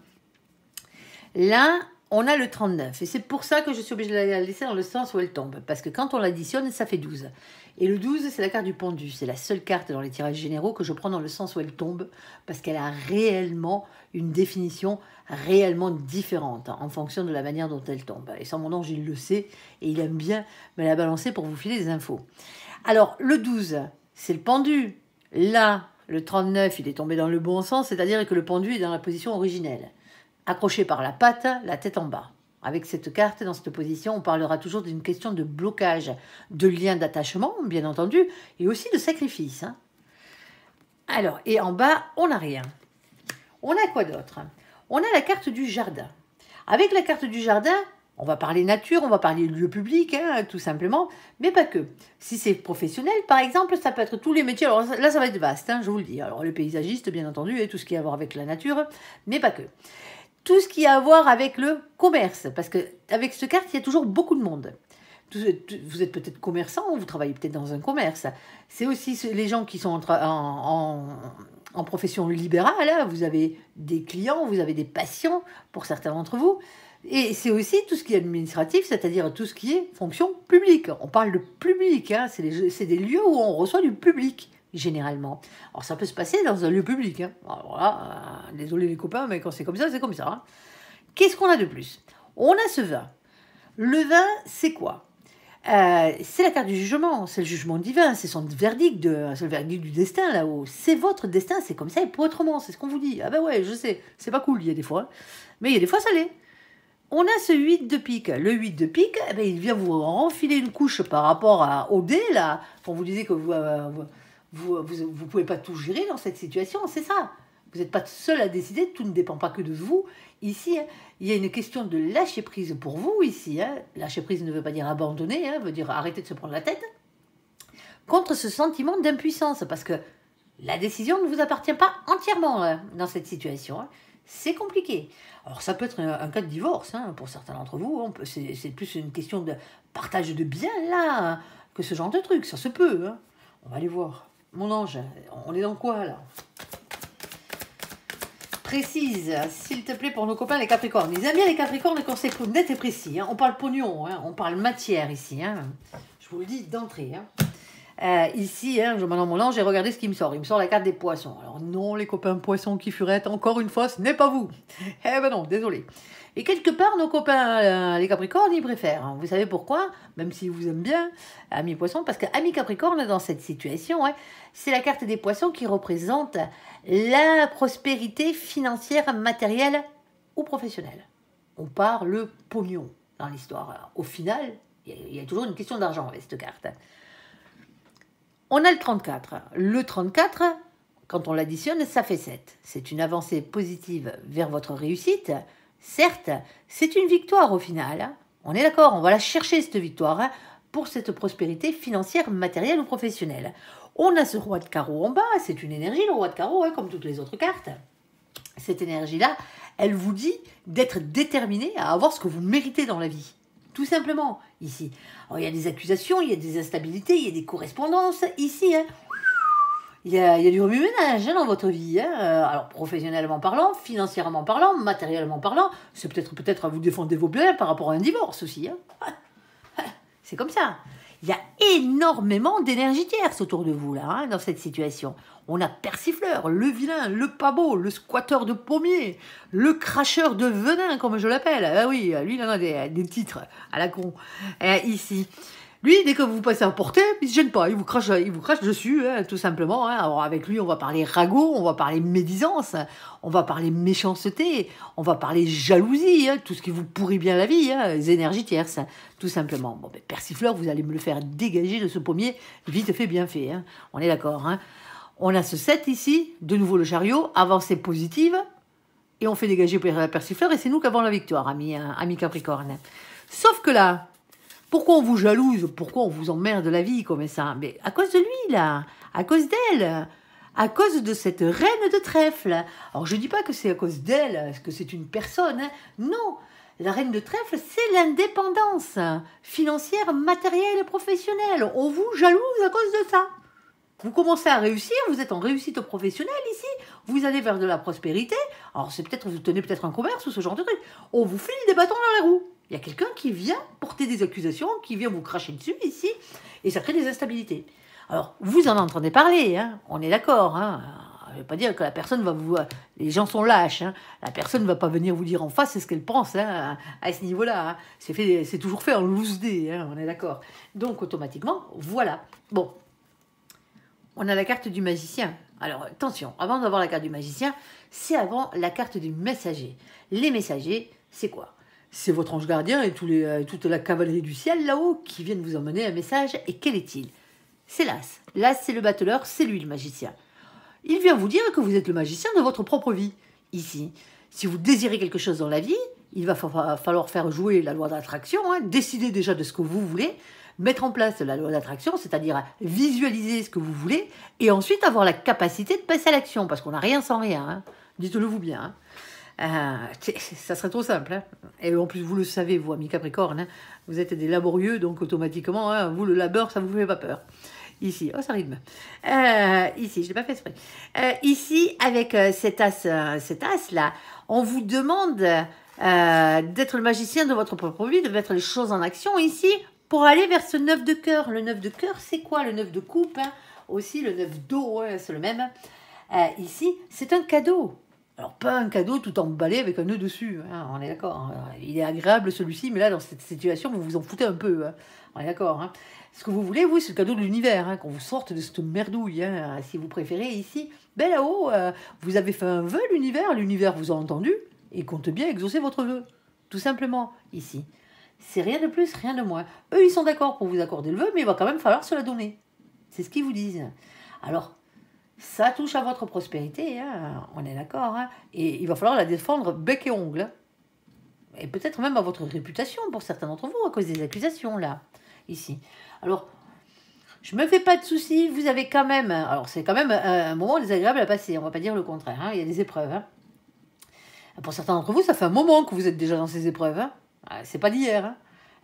Là, on a le 39. Et c'est pour ça que je suis obligée de la laisser dans le sens où elle tombe. Parce que quand on l'additionne, ça fait 12. Et le 12, c'est la carte du pendu. C'est la seule carte dans les tirages généraux que je prends dans le sens où elle tombe. Parce qu'elle a réellement une définition réellement différente en fonction de la manière dont elle tombe. Et sans mon ange, il le sait. Et il aime bien me la balancer pour vous filer des infos. Alors, le 12, c'est le pendu. Là, le 39, il est tombé dans le bon sens. C'est-à-dire que le pendu est dans la position originelle. Accroché par la patte, la tête en bas. Avec cette carte, dans cette position, on parlera toujours d'une question de blocage, de lien d'attachement, bien entendu, et aussi de sacrifice. Hein. Alors, et en bas, on n'a rien. On a quoi d'autre? On a la carte du jardin. Avec la carte du jardin, on va parler nature, on va parler lieu public, hein, tout simplement, mais pas que. Si c'est professionnel, par exemple, ça peut être tous les métiers. Alors là, ça va être vaste, hein, je vous le dis. Alors, le paysagiste, bien entendu, et tout ce qui a à voir avec la nature, mais pas que. Tout ce qui a à voir avec le commerce, parce qu'avec cette carte, il y a toujours beaucoup de monde. Vous êtes peut-être commerçant, vous travaillez peut-être dans un commerce. C'est aussi les gens qui sont en profession libérale. Hein. Vous avez des clients, vous avez des patients, pour certains d'entre vous. Et c'est aussi tout ce qui est administratif, c'est-à-dire tout ce qui est fonction publique. On parle de public, hein. C'est des lieux où on reçoit du public. Généralement. Alors, ça peut se passer dans un lieu public. Hein. Alors là, désolé les copains, mais quand c'est comme ça, c'est comme ça. Hein. Qu'est-ce qu'on a de plus? On a ce 20. Le 20, c'est quoi? C'est la carte du jugement, c'est le jugement divin, c'est son verdict, c'est le verdict du destin là-haut. C'est votre destin, c'est comme ça et pas autrement, c'est ce qu'on vous dit. Ah ben ouais, je sais, c'est pas cool, il y a des fois, mais il y a des fois ça l'est. On a ce 8 de pique. Le 8 de pique, eh ben, il vient vous enfiler une couche par rapport au dé, là, quand vous disiez que vous pouvez pas tout gérer dans cette situation, c'est ça. Vous n'êtes pas seul à décider, tout ne dépend pas que de vous. Ici, hein, il y a une question de lâcher prise pour vous, ici. Hein. Lâcher prise ne veut pas dire abandonner, hein, veut dire arrêter de se prendre la tête. Contre ce sentiment d'impuissance, parce que la décision ne vous appartient pas entièrement hein, dans cette situation. Hein. C'est compliqué. Alors ça peut être un cas de divorce, hein, pour certains d'entre vous. C'est plus une question de partage de biens, là, hein, que ce genre de truc. Ça se peut. Hein. On va aller voir. Mon ange, on est dans quoi, là? Précise, s'il te plaît, pour nos copains les Capricornes. Ils aiment bien les Capricornes quand c'est net et précis. Hein. On parle pognon, hein. On parle matière ici. Hein. Je vous le dis d'entrée. Hein. Ici, hein, je m'en mon ange, j'ai regardé ce qui me sort. Il me sort la carte des poissons. Alors non, les copains poissons qui furettent, encore une fois, ce n'est pas vous. Eh ben non, désolé. Et quelque part, nos copains, les Capricornes, ils préfèrent. Hein. Vous savez pourquoi? Même s'ils vous aiment bien, amis poissons, parce que amis Capricorne, dans cette situation, hein, c'est la carte des poissons qui représente la prospérité financière, matérielle ou professionnelle. On parle pognon dans l'histoire. Alors, au final, il y a toujours une question d'argent avec cette carte. On a le 34. Le 34, quand on l'additionne, ça fait 7. C'est une avancée positive vers votre réussite. Certes, c'est une victoire au final. Hein. On est d'accord, on va la chercher cette victoire hein, pour cette prospérité financière, matérielle ou professionnelle. On a ce roi de carreau en bas, c'est une énergie, le roi de carreau, hein, comme toutes les autres cartes. Cette énergie-là, elle vous dit d'être déterminé à avoir ce que vous méritez dans la vie. Tout simplement, ici. Alors, il y a des accusations, il y a des instabilités, il y a des correspondances, ici. Hein. Il y a du remue-ménage hein, dans votre vie. Hein. Alors, professionnellement parlant, financièrement parlant, matériellement parlant, c'est peut-être à vous défendre vos biens par rapport à un divorce aussi. Hein. C'est comme ça. Il y a énormément d'énergie tierce autour de vous, là, hein, dans cette situation. On a Persifleur, le vilain, le pas beau, le squatteur de pommier, le cracheur de venin, comme je l'appelle. Ah oui, lui, il en a des titres à la con. Ici. Lui, dès que vous passez à portée, il ne se gêne pas, il vous crache dessus, hein, tout simplement. Hein. Alors avec lui, on va parler ragot, on va parler médisance, on va parler méchanceté, on va parler jalousie, hein, tout ce qui vous pourrit bien la vie, hein, les énergies tierces, tout simplement. Bon, ben, Persifleur, vous allez me le faire dégager de ce pommier, vite fait, bien fait, hein. On est d'accord. Hein. On a ce 7 ici, de nouveau le chariot, avancée positive, et on fait dégager Persifleur, et c'est nous qui avons la victoire, amis Capricorne. Sauf que là, pourquoi on vous jalouse? Pourquoi on vous emmerde la vie comme ça? Mais à cause de lui, là. À cause d'elle. À cause de cette reine de trèfle. Alors, je ne dis pas que c'est à cause d'elle, que c'est une personne. Hein. Non. La reine de trèfle, c'est l'indépendance financière, matérielle et professionnelle. On vous jalouse à cause de ça. Vous commencez à réussir, vous êtes en réussite professionnelle ici, vous allez vers de la prospérité. Alors, vous tenez peut-être un commerce ou ce genre de truc. On vous file des bâtons dans les roues. Il y a quelqu'un qui vient porter des accusations, qui vient vous cracher dessus ici, et ça crée des instabilités. Alors, vous en entendez parler, hein, on est d'accord. Hein, je ne veux pas dire que la personne va vous... Les gens sont lâches. Hein, la personne ne va pas venir vous dire en face ce qu'elle pense hein, à ce niveau-là. Hein, c'est toujours fait en loose day, hein, on est d'accord. Donc, automatiquement, voilà. Bon, on a la carte du magicien. Alors, attention, avant d'avoir la carte du magicien, c'est avant la carte du messager. Les messagers, c'est quoi? C'est votre ange gardien et toute la cavalerie du ciel là-haut qui viennent vous emmener un message. Et quel est-il? C'est l'As. L'As, c'est le battleur, c'est lui le magicien. Il vient vous dire que vous êtes le magicien de votre propre vie. Ici, si vous désirez quelque chose dans la vie, il va falloir faire jouer la loi d'attraction, hein, décider déjà de ce que vous voulez, mettre en place la loi d'attraction, c'est-à-dire visualiser ce que vous voulez, et ensuite avoir la capacité de passer à l'action, parce qu'on n'a rien sans rien. Hein. Dites-le vous bien. Hein. Ça serait trop simple. Hein. Et en plus, vous le savez, vous, amis Capricorne, hein, vous êtes des laborieux, donc automatiquement, hein, vous, le labeur, ça ne vous fait pas peur. Ici, oh, ça rime. Ici, je ne l'ai pas fait exprès. Ici, avec cet as-là, on vous demande d'être le magicien de votre propre vie, de mettre les choses en action ici, pour aller vers ce 9 de cœur. Le 9 de cœur, c'est quoi? Le 9 de coupe, hein, aussi, le 9 d'eau, hein, c'est le même. Ici, c'est un cadeau. Alors, pas un cadeau tout emballé avec un nœud dessus, hein, on est d'accord. Hein. Il est agréable celui-ci, mais là, dans cette situation, vous vous en foutez un peu. Hein. On est d'accord. Hein. Ce que vous voulez, vous, c'est le cadeau de l'univers, hein, qu'on vous sorte de cette merdouille, hein, si vous préférez. Ici, ben là-haut, vous avez fait un vœu, l'univers vous a entendu, et compte bien exaucer votre vœu. Tout simplement, ici. C'est rien de plus, rien de moins. Eux, ils sont d'accord pour vous accorder le vœu, mais il va quand même falloir se la donner. C'est ce qu'ils vous disent. Alors, ça touche à votre prospérité, hein, on est d'accord, hein, et il va falloir la défendre bec et ongle, hein, et peut-être même à votre réputation pour certains d'entre vous à cause des accusations là, ici. Alors, je me fais pas de soucis, vous avez quand même, alors c'est quand même un moment désagréable à passer, on va pas dire le contraire, hein, il y a des épreuves. Hein. Pour certains d'entre vous, ça fait un moment que vous êtes déjà dans ces épreuves, hein. C'est pas d'hier.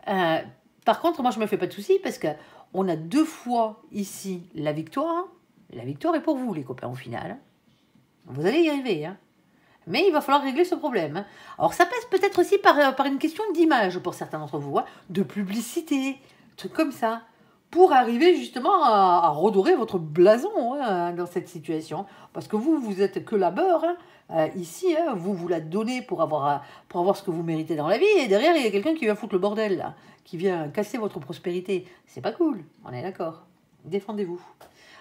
Hein. Par contre, moi je me fais pas de soucis parce que on a 2 fois ici la victoire. Hein. La victoire est pour vous, les copains, au final. Vous allez y arriver. Hein. Mais il va falloir régler ce problème. Hein. Alors, ça passe peut-être aussi par une question d'image pour certains d'entre vous, hein, de publicité, trucs comme ça, pour arriver justement à redorer votre blason hein, dans cette situation. Parce que vous êtes que labeur. Hein. Ici, hein, vous la donnez pour avoir ce que vous méritez dans la vie. Et derrière, il y a quelqu'un qui vient foutre le bordel, là, qui vient casser votre prospérité. C'est pas cool, on est d'accord. Défendez-vous.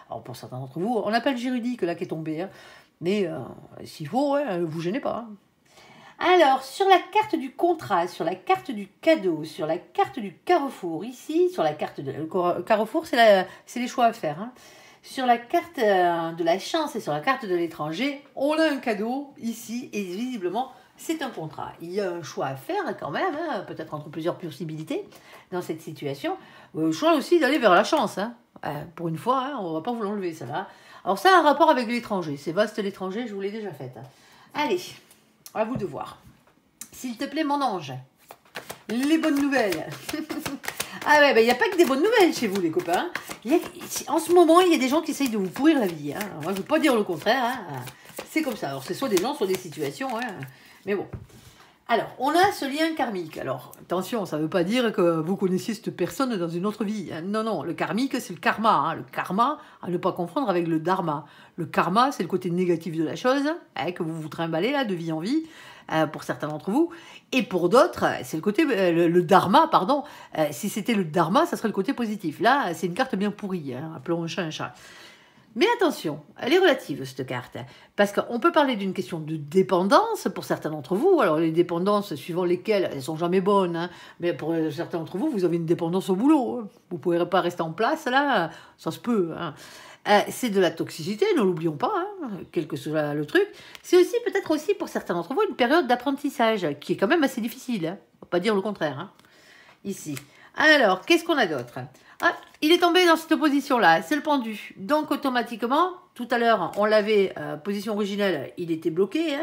Alors pour certains d'entre vous, on n'a pas le juridique là qui est tombé, hein. Mais s'il faut, ne vous gênez pas. Hein. Alors, sur la carte du contrat, sur la carte du cadeau, sur la carte du carrefour, ici, sur la carte de carrefour, c'est les choix à faire. Hein. Sur la carte de la chance et sur la carte de l'étranger, on a un cadeau ici et visiblement, c'est un contrat. Il y a un choix à faire quand même, hein, peut-être entre plusieurs possibilités dans cette situation. Le choix aussi d'aller vers la chance. Hein. Pour une fois, hein, on ne va pas vous l'enlever, ça va. Alors ça a un rapport avec l'étranger. C'est vaste l'étranger, je vous l'ai déjà fait. Hein. Allez, à vous de voir. S'il te plaît, mon ange. Les bonnes nouvelles. Ah ouais, il n'y a pas que des bonnes nouvelles chez vous, les copains. En ce moment, il y a des gens qui essayent de vous pourrir la vie. Hein. Moi, je ne veux pas dire le contraire. Hein. C'est comme ça. Alors, c'est soit des gens, soit des situations. Hein. Mais bon. Alors, on a ce lien karmique. Alors, attention, ça ne veut pas dire que vous connaissiez cette personne dans une autre vie. Hein. Non, non, le karmique, c'est le karma. Hein. Le karma, à ne pas confondre avec le dharma. Le karma, c'est le côté négatif de la chose, hein, que vous vous trimballez là, de vie en vie, pour certains d'entre vous. Et pour d'autres, c'est le côté, le dharma, pardon. Si c'était le dharma, ça serait le côté positif. Là, c'est une carte bien pourrie. Hein. Appelons un chat un chat. Mais attention, elle est relative cette carte, parce qu'on peut parler d'une question de dépendance pour certains d'entre vous. Alors les dépendances, suivant lesquelles, elles sont jamais bonnes, hein, mais pour certains d'entre vous, vous avez une dépendance au boulot. Hein. Vous ne pouvez pas rester en place là, ça se peut. Hein. C'est de la toxicité, ne l'oublions pas, hein, quel que soit le truc. C'est aussi peut-être aussi pour certains d'entre vous une période d'apprentissage qui est quand même assez difficile. Hein. On ne va pas dire le contraire. Hein. Ici. Alors, qu'est-ce qu'on a d'autre? Ah, il est tombé dans cette position-là, c'est le pendu. Donc, automatiquement, tout à l'heure, on l'avait, position originelle, il était bloqué.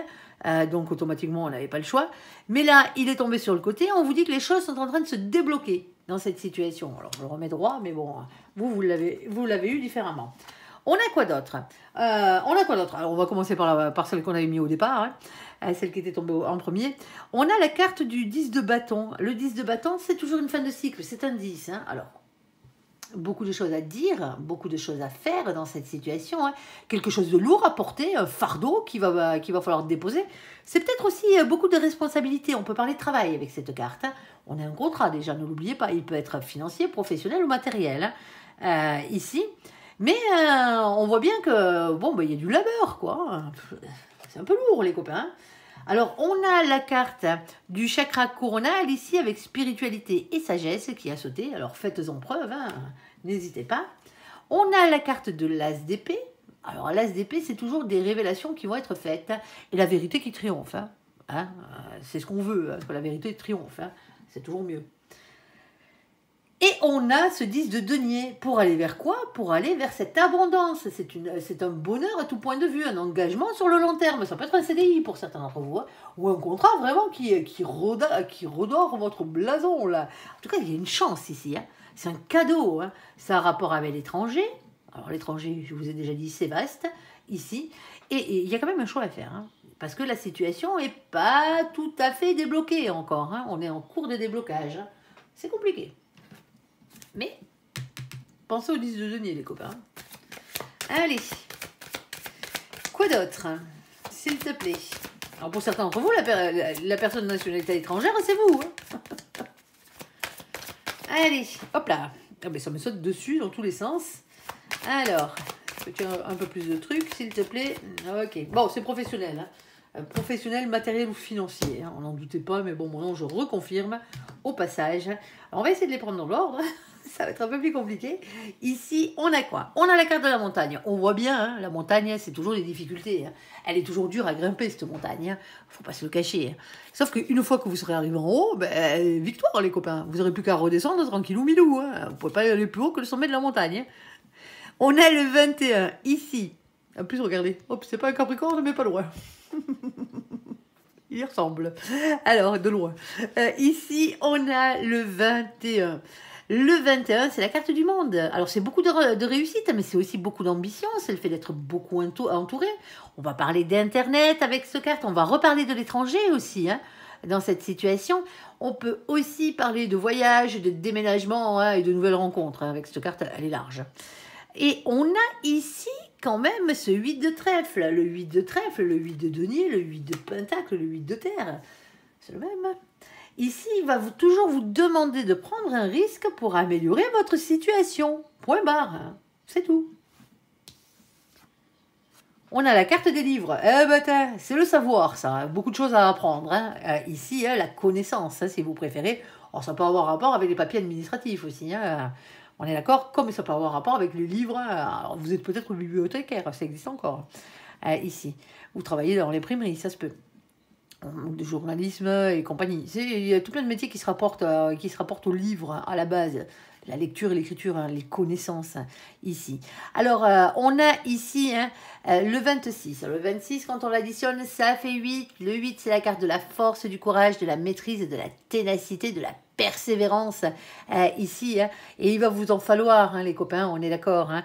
Hein, donc, automatiquement, on n'avait pas le choix. Mais là, il est tombé sur le côté. On vous dit que les choses sont en train de se débloquer dans cette situation. Alors, je le remets droit, mais bon, vous l'avez eu différemment. On a quoi d'autre? Alors, on va commencer par celle qu'on avait mis au départ, hein, celle qui était tombée en premier. On a la carte du 10 de bâton. Le 10 de bâton, c'est toujours une fin de cycle, c'est un 10. Hein. Alors, beaucoup de choses à dire, beaucoup de choses à faire dans cette situation. Hein. Quelque chose de lourd à porter, un fardeau qu'il va falloir déposer. C'est peut-être aussi beaucoup de responsabilités. On peut parler de travail avec cette carte. Hein. On a un contrat déjà, ne l'oubliez pas. Il peut être financier, professionnel ou matériel. Hein. Ici. Mais on voit bien que, bon, il y a du labeur, quoi. C'est un peu lourd, les copains. Alors, on a la carte du chakra coronal ici avec spiritualité et sagesse qui a sauté. Alors, faites-en preuve, hein. N'hésitez pas. On a la carte de l'as d'épée. Alors, l'as d'épée, c'est toujours des révélations qui vont être faites. Et la vérité qui triomphe. Hein. C'est ce qu'on veut, hein, que la vérité triomphe. Hein. C'est toujours mieux. Et on a ce 10 de denier. Pour aller vers quoi? Pour aller vers cette abondance. C'est un bonheur à tout point de vue, un engagement sur le long terme. Ça peut être un CDI pour certains d'entre vous, hein, ou un contrat vraiment qui redore votre blason. Là. En tout cas, il y a une chance ici. Hein. C'est un cadeau. Hein. Ça a rapport avec l'étranger. Alors l'étranger, je vous ai déjà dit, c'est vaste, ici. Et il y a quand même un choix à faire. Hein, parce que la situation n'est pas tout à fait débloquée encore. Hein. On est en cours de déblocage. Hein. C'est compliqué. Mais, pensez aux 10 de denier, les copains. Allez. Quoi d'autre? s'il te plaît. Alors pour certains d'entre vous, la personne de nationalité étrangère, c'est vous. Hein. Allez, hop là. Ah ben ça me saute dessus dans tous les sens. Alors, peux-tu un peu plus de trucs, s'il te plaît? Ok, bon, c'est professionnel. Hein. Professionnel, matériel ou financier. Hein. On n'en doutait pas, mais bon, maintenant je reconfirme au passage. Alors, on va essayer de les prendre dans l'ordre. Ça va être un peu plus compliqué. Ici, on a quoi? On a la carte de la montagne. On voit bien, hein, la montagne, c'est toujours des difficultés. Hein. Elle est toujours dure à grimper, cette montagne. Hein. Faut pas se le cacher. Hein. Sauf qu'une fois que vous serez arrivé en haut, ben, victoire, les copains. Vous n'aurez plus qu'à redescendre tranquillou milou. Hein. Vous pouvez pas aller plus haut que le sommet de la montagne. Hein. On a le 21, ici. En plus, regardez. Hop, c'est pas un capricorne, mais pas loin. Il y ressemble. Alors, de loin. Ici, on a le 21. Le 21, c'est la carte du monde. Alors, c'est beaucoup de réussite, mais c'est aussi beaucoup d'ambition. C'est le fait d'être beaucoup entouré. On va parler d'Internet avec cette carte. On va reparler de l'étranger aussi, hein, dans cette situation. On peut aussi parler de voyage, de déménagement, hein, et de nouvelles rencontres. Hein. Avec cette carte, elle est large. Et on a ici quand même ce 8 de trèfle. Le 8 de trèfle, le 8 de denier, le 8 de pentacle, le 8 de terre. C'est le même. Ici, il va toujours vous demander de prendre un risque pour améliorer votre situation. Point barre. Hein. C'est tout. On a la carte des livres. Eh ben, c'est le savoir, ça. Beaucoup de choses à apprendre. Hein. Ici, hein, la connaissance, hein, si vous préférez. Alors, ça peut avoir rapport avec les papiers administratifs aussi. Hein. On est d'accord, comme ça peut avoir rapport avec les livres. Alors, vous êtes peut-être bibliothécaire, ça existe encore. Ici. Vous travaillez dans l'imprimerie, ça se peut. De journalisme et compagnie. Il y a tout plein de métiers qui se rapportent au livre, hein, à la base. La lecture et l'écriture, hein, les connaissances, hein, ici. Alors, on a ici hein, le 26. Le 26, quand on l'additionne, ça fait 8. Le 8, c'est la carte de la force, du courage, de la maîtrise, de la ténacité, de la persévérance, ici. Hein, et il va vous en falloir, hein, les copains, on est d'accord. Hein,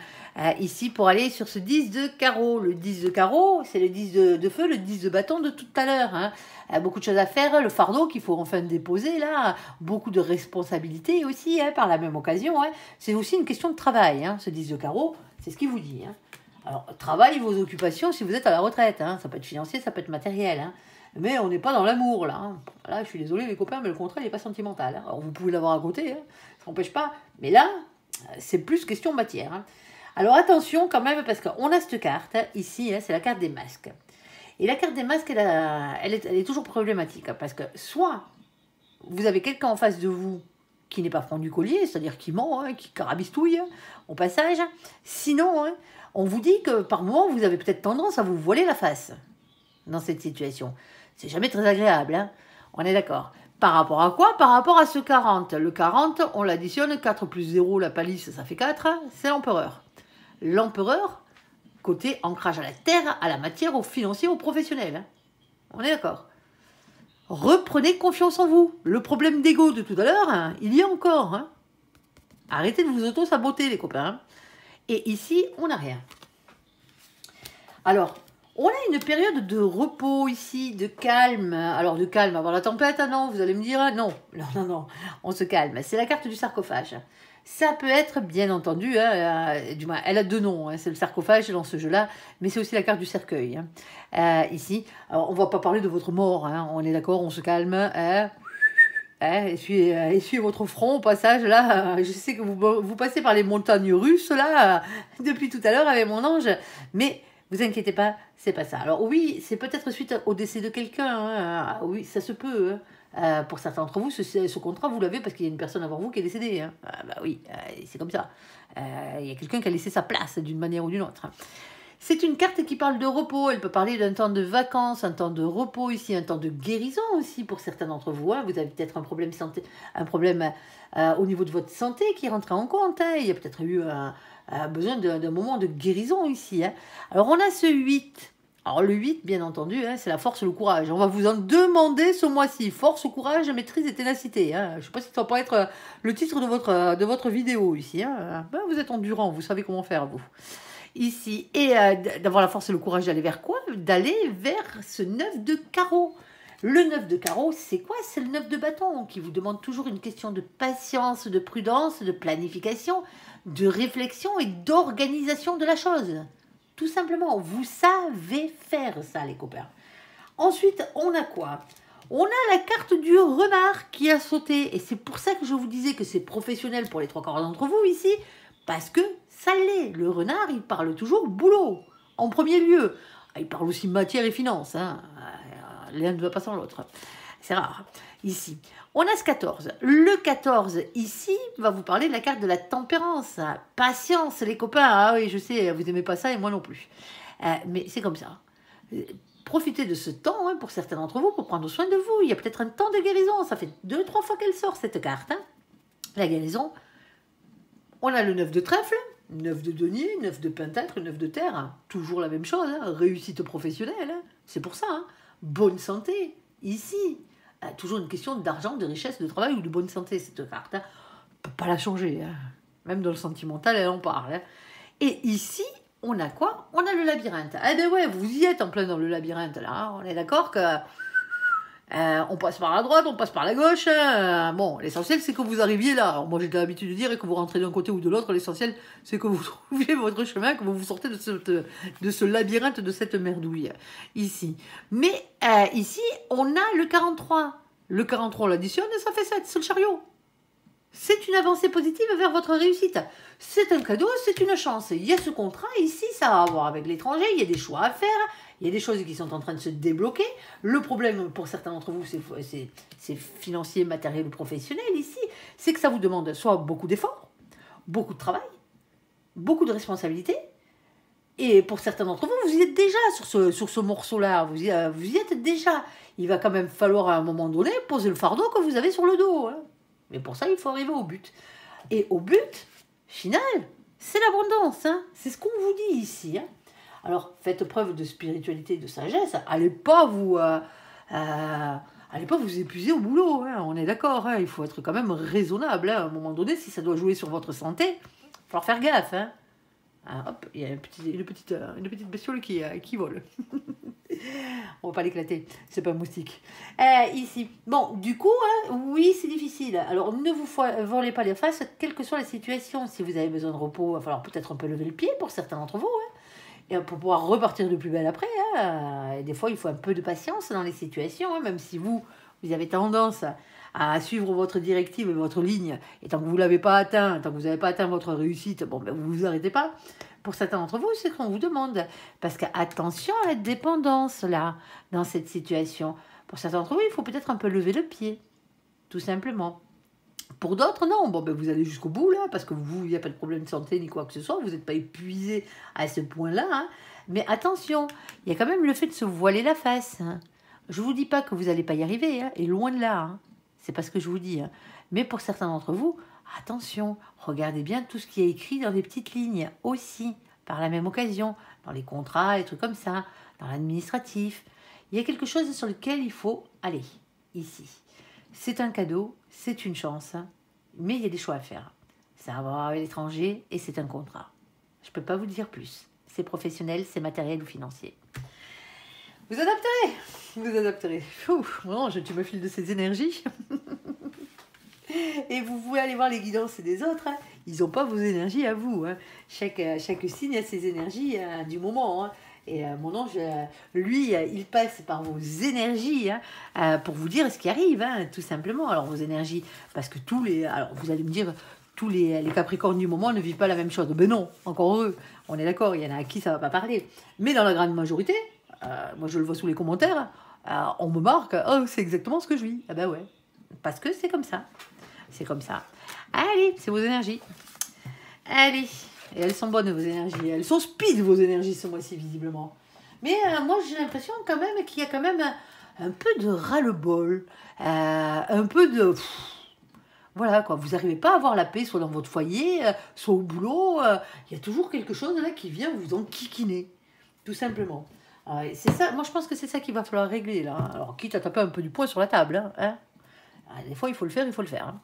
ici, pour aller sur ce 10 de carreau. Le 10 de carreau, c'est le 10 de feu, le 10 de bâton de tout à l'heure. Hein. Beaucoup de choses à faire, le fardeau qu'il faut enfin déposer, là. Beaucoup de responsabilités aussi, hein, par la même occasion. Hein. C'est aussi une question de travail, hein, ce 10 de carreau, c'est ce qu'il vous dit. Hein. Alors, travail, vos occupations, si vous êtes à la retraite. Hein. Ça peut être financier, ça peut être matériel. Hein. Mais on n'est pas dans l'amour, là. Hein. Là, je suis désolée, les copains, mais le contrat, il n'est pas sentimental. Hein. Alors, vous pouvez l'avoir à côté, hein. Ça n'empêche pas. Mais là, c'est plus question matière. Hein. Alors, attention quand même, parce qu'on a cette carte, hein, ici, hein, c'est la carte des masques. Et la carte des masques, elle est toujours problématique. Hein, parce que soit vous avez quelqu'un en face de vous qui n'est pas franc du collier, c'est-à-dire qui ment, hein, qui carabistouille, hein, au passage. Sinon, hein, on vous dit que par moment, vous avez peut-être tendance à vous voiler la face dans cette situation. C'est jamais très agréable, hein. On est d'accord. Par rapport à quoi? Par rapport à ce 40. Le 40, on l'additionne, 4 plus 0, la palisse, ça fait 4, c'est l'empereur. L'empereur, côté ancrage à la terre, à la matière, au financier, au professionnel. Hein. On est d'accord. Reprenez confiance en vous. Le problème d'ego de tout à l'heure, hein, il y a encore. Hein. Arrêtez de vous auto-saboter, les copains. Hein. Et ici, on n'a rien. Alors, on a une période de repos ici, de calme. Alors, de calme avant la tempête, ah non, vous allez me dire, non, on se calme. C'est la carte du sarcophage. Ça peut être, bien entendu, hein, du moins, elle a deux noms, hein, c'est le sarcophage dans ce jeu-là, mais c'est aussi la carte du cercueil. Hein. Ici, alors, on ne va pas parler de votre mort, hein, on est d'accord, on se calme. Essuyez votre front au passage, là, je sais que vous passez par les montagnes russes, là, depuis tout à l'heure avec mon ange, mais vous inquiétez pas, c'est pas ça. Alors oui, c'est peut-être suite au décès de quelqu'un, hein, oui, ça se peut, hein. Pour certains d'entre vous, ce contrat, vous l'avez parce qu'il y a une personne avant vous qui est décédée. Hein. Bah oui, c'est comme ça. Il y a quelqu'un qui a laissé sa place d'une manière ou d'une autre. Hein. C'est une carte qui parle de repos. Elle peut parler d'un temps de vacances, un temps de repos ici, un temps de guérison aussi pour certains d'entre vous. Hein. Vous avez peut-être un problème au niveau de votre santé qui rentre en compte. Hein. Il y a peut-être eu besoin d'un moment de guérison ici. Hein. Alors on a ce 8. Alors le 8, bien entendu, hein, c'est la force et le courage. On va vous en demander ce mois-ci. Force, courage, maîtrise et ténacité. Hein. Je ne sais pas si ça va pas être le titre de votre vidéo ici. Hein. Ben, vous êtes endurant, vous savez comment faire, vous. Ici. Et d'avoir la force et le courage d'aller vers quoi? D'aller vers ce 9 de carreau. Le 9 de carreau, c'est quoi? C'est le 9 de bâton qui vous demande toujours une question de patience, de prudence, de planification, de réflexion et d'organisation de la chose. Tout simplement, vous savez faire ça, les copains. Ensuite, on a quoi? On a la carte du renard qui a sauté. Et c'est pour ça que je vous disais que c'est professionnel pour les 3/4 d'entre vous ici. Parce que ça l'est. Le renard, il parle toujours boulot, en premier lieu. Il parle aussi matière et finance. Hein. L'un ne va pas sans l'autre. C'est rare. Ici, on a ce 14. Le 14, ici, va vous parler de la carte de la tempérance. Patience, les copains. Ah oui, je sais, vous n'aimez pas ça et moi non plus. Mais c'est comme ça. Profitez de ce temps, hein, pour certains d'entre vous, pour prendre soin de vous. Il y a peut-être un temps de guérison. Ça fait 2-3 fois qu'elle sort, cette carte. Hein. La guérison. On a le 9 de trèfle, 9 de denier, 9 de pentacle, 9 de terre. Hein. Toujours la même chose. Hein. Réussite professionnelle. Hein. C'est pour ça. Hein. Bonne santé. Ici. Toujours une question d'argent, de richesse, de travail ou de bonne santé, cette carte. Hein. On ne peut pas la changer. Hein. Même dans le sentimental, elle en parle. Hein. Et ici, on a quoi? On a le labyrinthe. Eh ben ouais, vous y êtes en plein dans le labyrinthe, là. Hein. On est d'accord que... on passe par la droite, on passe par la gauche. Hein. Bon, l'essentiel, c'est que vous arriviez là. Alors, moi, j'ai l'habitude de dire que vous rentrez d'un côté ou de l'autre. L'essentiel, c'est que vous trouviez votre chemin, que vous vous sortez de ce labyrinthe, de cette merdouille, ici. Mais ici, on a le 43. Le 43, on l'additionne et ça fait 7. C'est le chariot. C'est une avancée positive vers votre réussite. C'est un cadeau, c'est une chance. Il y a ce contrat ici, ça va avoir avec l'étranger. Il y a des choix à faire. Il y a des choses qui sont en train de se débloquer. Le problème pour certains d'entre vous, c'est financier, matériel ou professionnel ici. C'est que ça vous demande soit beaucoup d'efforts, beaucoup de travail, beaucoup de responsabilités. Et pour certains d'entre vous, vous y êtes déjà sur ce morceau-là. Vous y êtes déjà. Il va quand même falloir à un moment donné poser le fardeau que vous avez sur le dos. Hein. Mais pour ça, il faut arriver au but. Et au but final, c'est l'abondance. Hein. C'est ce qu'on vous dit ici. Hein. Alors, faites preuve de spiritualité et de sagesse. Allez pas vous épuiser au boulot. Hein. On est d'accord. Hein. Il faut être quand même raisonnable. Hein. À un moment donné, si ça doit jouer sur votre santé, il va falloir faire gaffe. Hein. Ah, hop, il y a une petite bestiole qui vole. On va pas l'éclater, c'est pas un moustique. Ici, bon, du coup, hein, oui, c'est difficile. Alors, ne vous volez pas les faces, quelle que soit la situation. Si vous avez besoin de repos, il va falloir peut-être un peu lever le pied pour certains d'entre vous, hein, et pour pouvoir repartir de plus belle après. Hein. Et des fois, il faut un peu de patience dans les situations, hein, même si vous avez tendance à suivre votre directive et votre ligne, et tant que vous l'avez pas atteint, tant que vous n'avez pas atteint votre réussite, bon, ben, vous vous arrêtez pas. Pour certains d'entre vous, c'est ce qu'on vous demande. Parce qu'attention à la dépendance, là, dans cette situation. Pour certains d'entre vous, il faut peut-être un peu lever le pied, tout simplement. Pour d'autres, non. Bon, ben, vous allez jusqu'au bout, là, parce que vous, il n'y a pas de problème de santé ni quoi que ce soit. Vous n'êtes pas épuisé à ce point-là. Hein. Mais attention, il y a quand même le fait de se voiler la face. Hein. Je ne vous dis pas que vous n'allez pas y arriver, hein, et loin de là. Hein. C'est pas ce que je vous dis. Hein. Mais pour certains d'entre vous, attention, regardez bien tout ce qui est écrit dans les petites lignes aussi, par la même occasion, dans les contrats, les trucs comme ça, dans l'administratif. Il y a quelque chose sur lequel il faut aller, ici. C'est un cadeau, c'est une chance, mais il y a des choix à faire. Ça va avoir avec l'étranger et c'est un contrat. Je ne peux pas vous dire plus. C'est professionnel, c'est matériel ou financier. Vous adapterez. Vous adapterez. Ouf, non, tu me files de ces énergies. Et vous pouvez aller voir les guidances des autres. Hein. Ils n'ont pas vos énergies à vous. Hein. Chaque signe a ses énergies du moment. Hein. Et mon ange, lui, il passe par vos énergies pour vous dire ce qui arrive, hein, tout simplement. Alors, vos énergies, parce que alors vous allez me dire, tous les Capricornes du moment ne vivent pas la même chose. Ben non, encore heureux. On est d'accord, il y en a à qui ça ne va pas parler. Mais dans la grande majorité, moi je le vois sous les commentaires, on me marque, oh, c'est exactement ce que je vis. Ah ben ouais, parce que c'est comme ça. C'est comme ça. Allez, c'est vos énergies. Allez. Et elles sont bonnes, vos énergies. Elles sont speed, vos énergies, ce mois-ci, visiblement. Mais moi, j'ai l'impression quand même qu'il y a quand même un peu de ras-le-bol. Un peu de... voilà, quoi. Vous n'arrivez pas à avoir la paix, soit dans votre foyer, soit au boulot. Il y a toujours quelque chose là qui vient vous enquiquiner. Tout simplement. C'est ça. Moi, je pense que c'est ça qu'il va falloir régler, là. Alors, quitte à taper un peu du poing sur la table, hein. Des fois, il faut le faire, Hein.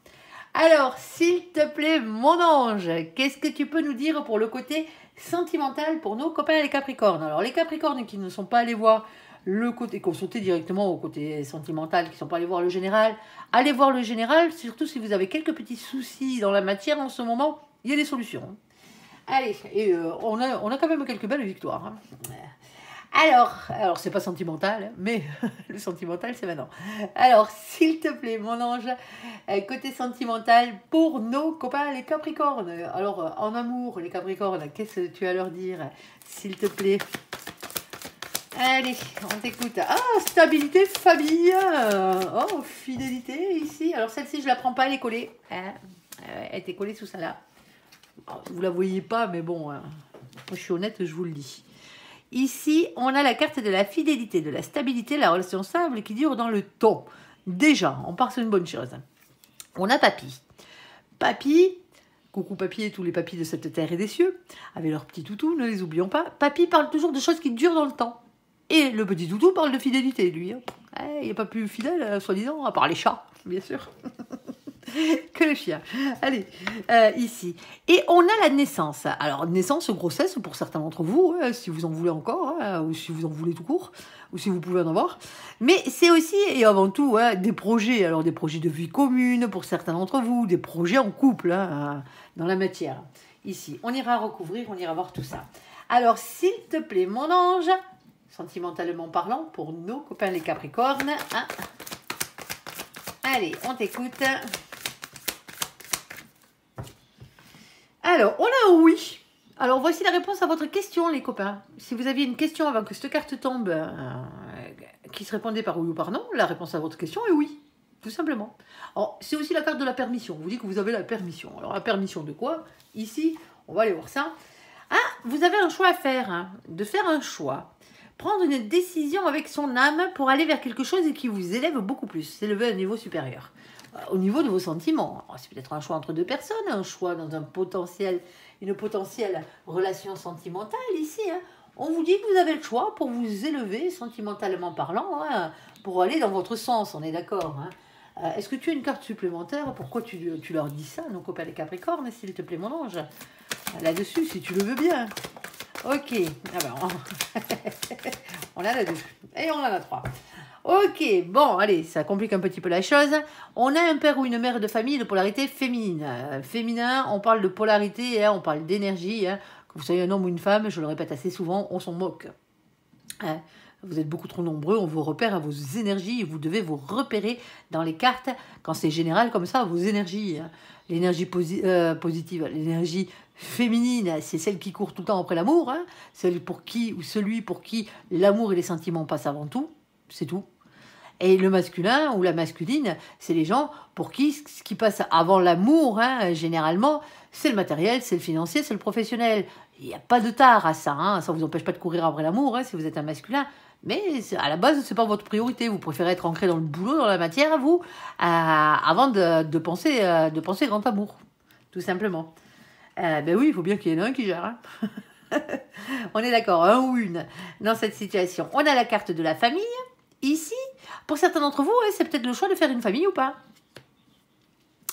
Alors, s'il te plaît, mon ange, qu'est-ce que tu peux nous dire pour le côté sentimental pour nos copains les Capricornes? Alors, les Capricornes qui ne sont pas allés voir le côté, consulter directement au côté sentimental, qui ne sont pas allés voir le général, allez voir le général, surtout si vous avez quelques petits soucis dans la matière en ce moment, il y a des solutions. Allez, et on a quand même quelques belles victoires. Hein. Alors c'est pas sentimental, mais le sentimental, c'est maintenant. Alors, s'il te plaît, mon ange, côté sentimental, pour nos copains, les Capricornes. Alors, en amour, les Capricornes, qu'est-ce que tu as à leur dire, s'il te plaît? Allez, on t'écoute. Ah, stabilité, famille. Oh, fidélité, ici. Alors, celle-ci, je la prends pas, elle est collée. Hein, elle était collée sous ça là. Vous la voyez pas, mais bon, moi, je suis honnête, je vous le dis. Ici, on a la carte de la fidélité, de la stabilité, la relation stable qui dure dans le temps. Déjà, on part sur une bonne chose. On a Papy. Papy, coucou Papy et tous les papys de cette terre et des cieux, avec leurs petits toutous, ne les oublions pas. Papy parle toujours de choses qui durent dans le temps. Et le petit toutou parle de fidélité, lui. Il n'est pas plus fidèle, soi-disant, à part les chats, bien sûr. Que le chien. Allez, ici. Et on a la naissance. Alors, naissance, grossesse, pour certains d'entre vous, si vous en voulez encore, ou si vous en voulez tout court, ou si vous pouvez en avoir. Mais c'est aussi, et avant tout, des projets. Alors, des projets de vie commune, pour certains d'entre vous, des projets en couple, dans la matière. Ici, on ira recouvrir, on ira voir tout ça. Alors, s'il te plaît, mon ange, sentimentalement parlant, pour nos copains les Capricornes. Hein. Allez, on t'écoute. Alors, on a un oui. Alors, voici la réponse à votre question, les copains. Si vous aviez une question avant que cette carte tombe, qui se répondait par oui ou par non, la réponse à votre question est oui, tout simplement. Alors, c'est aussi la carte de la permission. On vous dit que vous avez la permission. Alors, la permission de quoi? Ici, on va aller voir ça. Ah, vous avez un choix à faire, hein, de faire un choix. Prendre une décision avec son âme pour aller vers quelque chose qui vous élève beaucoup plus, s'élever à un niveau supérieur. Au niveau de vos sentiments, c'est peut-être un choix entre deux personnes, un choix dans une potentielle relation sentimentale ici. Hein. On vous dit que vous avez le choix pour vous élever sentimentalement parlant, hein, pour aller dans votre sens, on est d'accord. Hein. Est-ce que tu as une carte supplémentaire? Pourquoi tu leur dis ça, nos copains les Capricornes, s'il te plaît, mon ange? Là-dessus, si tu le veux bien. Ok, alors, on a là-dessus, et on en a 3. Ok, bon, allez, ça complique un petit peu la chose. On a un père ou une mère de famille de polarité féminine. Féminin, on parle de polarité, hein, on parle d'énergie. Hein. Que vous soyez un homme ou une femme, je le répète assez souvent, on s'en moque. Hein. Vous êtes beaucoup trop nombreux, on vous repère à vos énergies et vous devez vous repérer dans les cartes, quand c'est général comme ça, vos énergies. Hein. L'énergie positive, l'énergie féminine, c'est celle qui court tout le temps après l'amour. Hein. Celle pour qui, ou celui pour qui l'amour et les sentiments passent avant tout. C'est tout. Et le masculin ou la masculine, c'est les gens pour qui ce qui passe avant l'amour, hein, généralement, c'est le matériel, c'est le financier, c'est le professionnel. Il n'y a pas de tard à ça. Hein. Ça ne vous empêche pas de courir après l'amour, hein, si vous êtes un masculin. Mais à la base, ce n'est pas votre priorité. Vous préférez être ancré dans le boulot, dans la matière, vous, avant de penser grand amour, tout simplement. Ben oui, il faut bien qu'il y en ait un qui gère. Hein. On est d'accord, un ou une dans cette situation. On a la carte de la famille. Ici, pour certains d'entre vous, c'est peut-être le choix de faire une famille ou pas.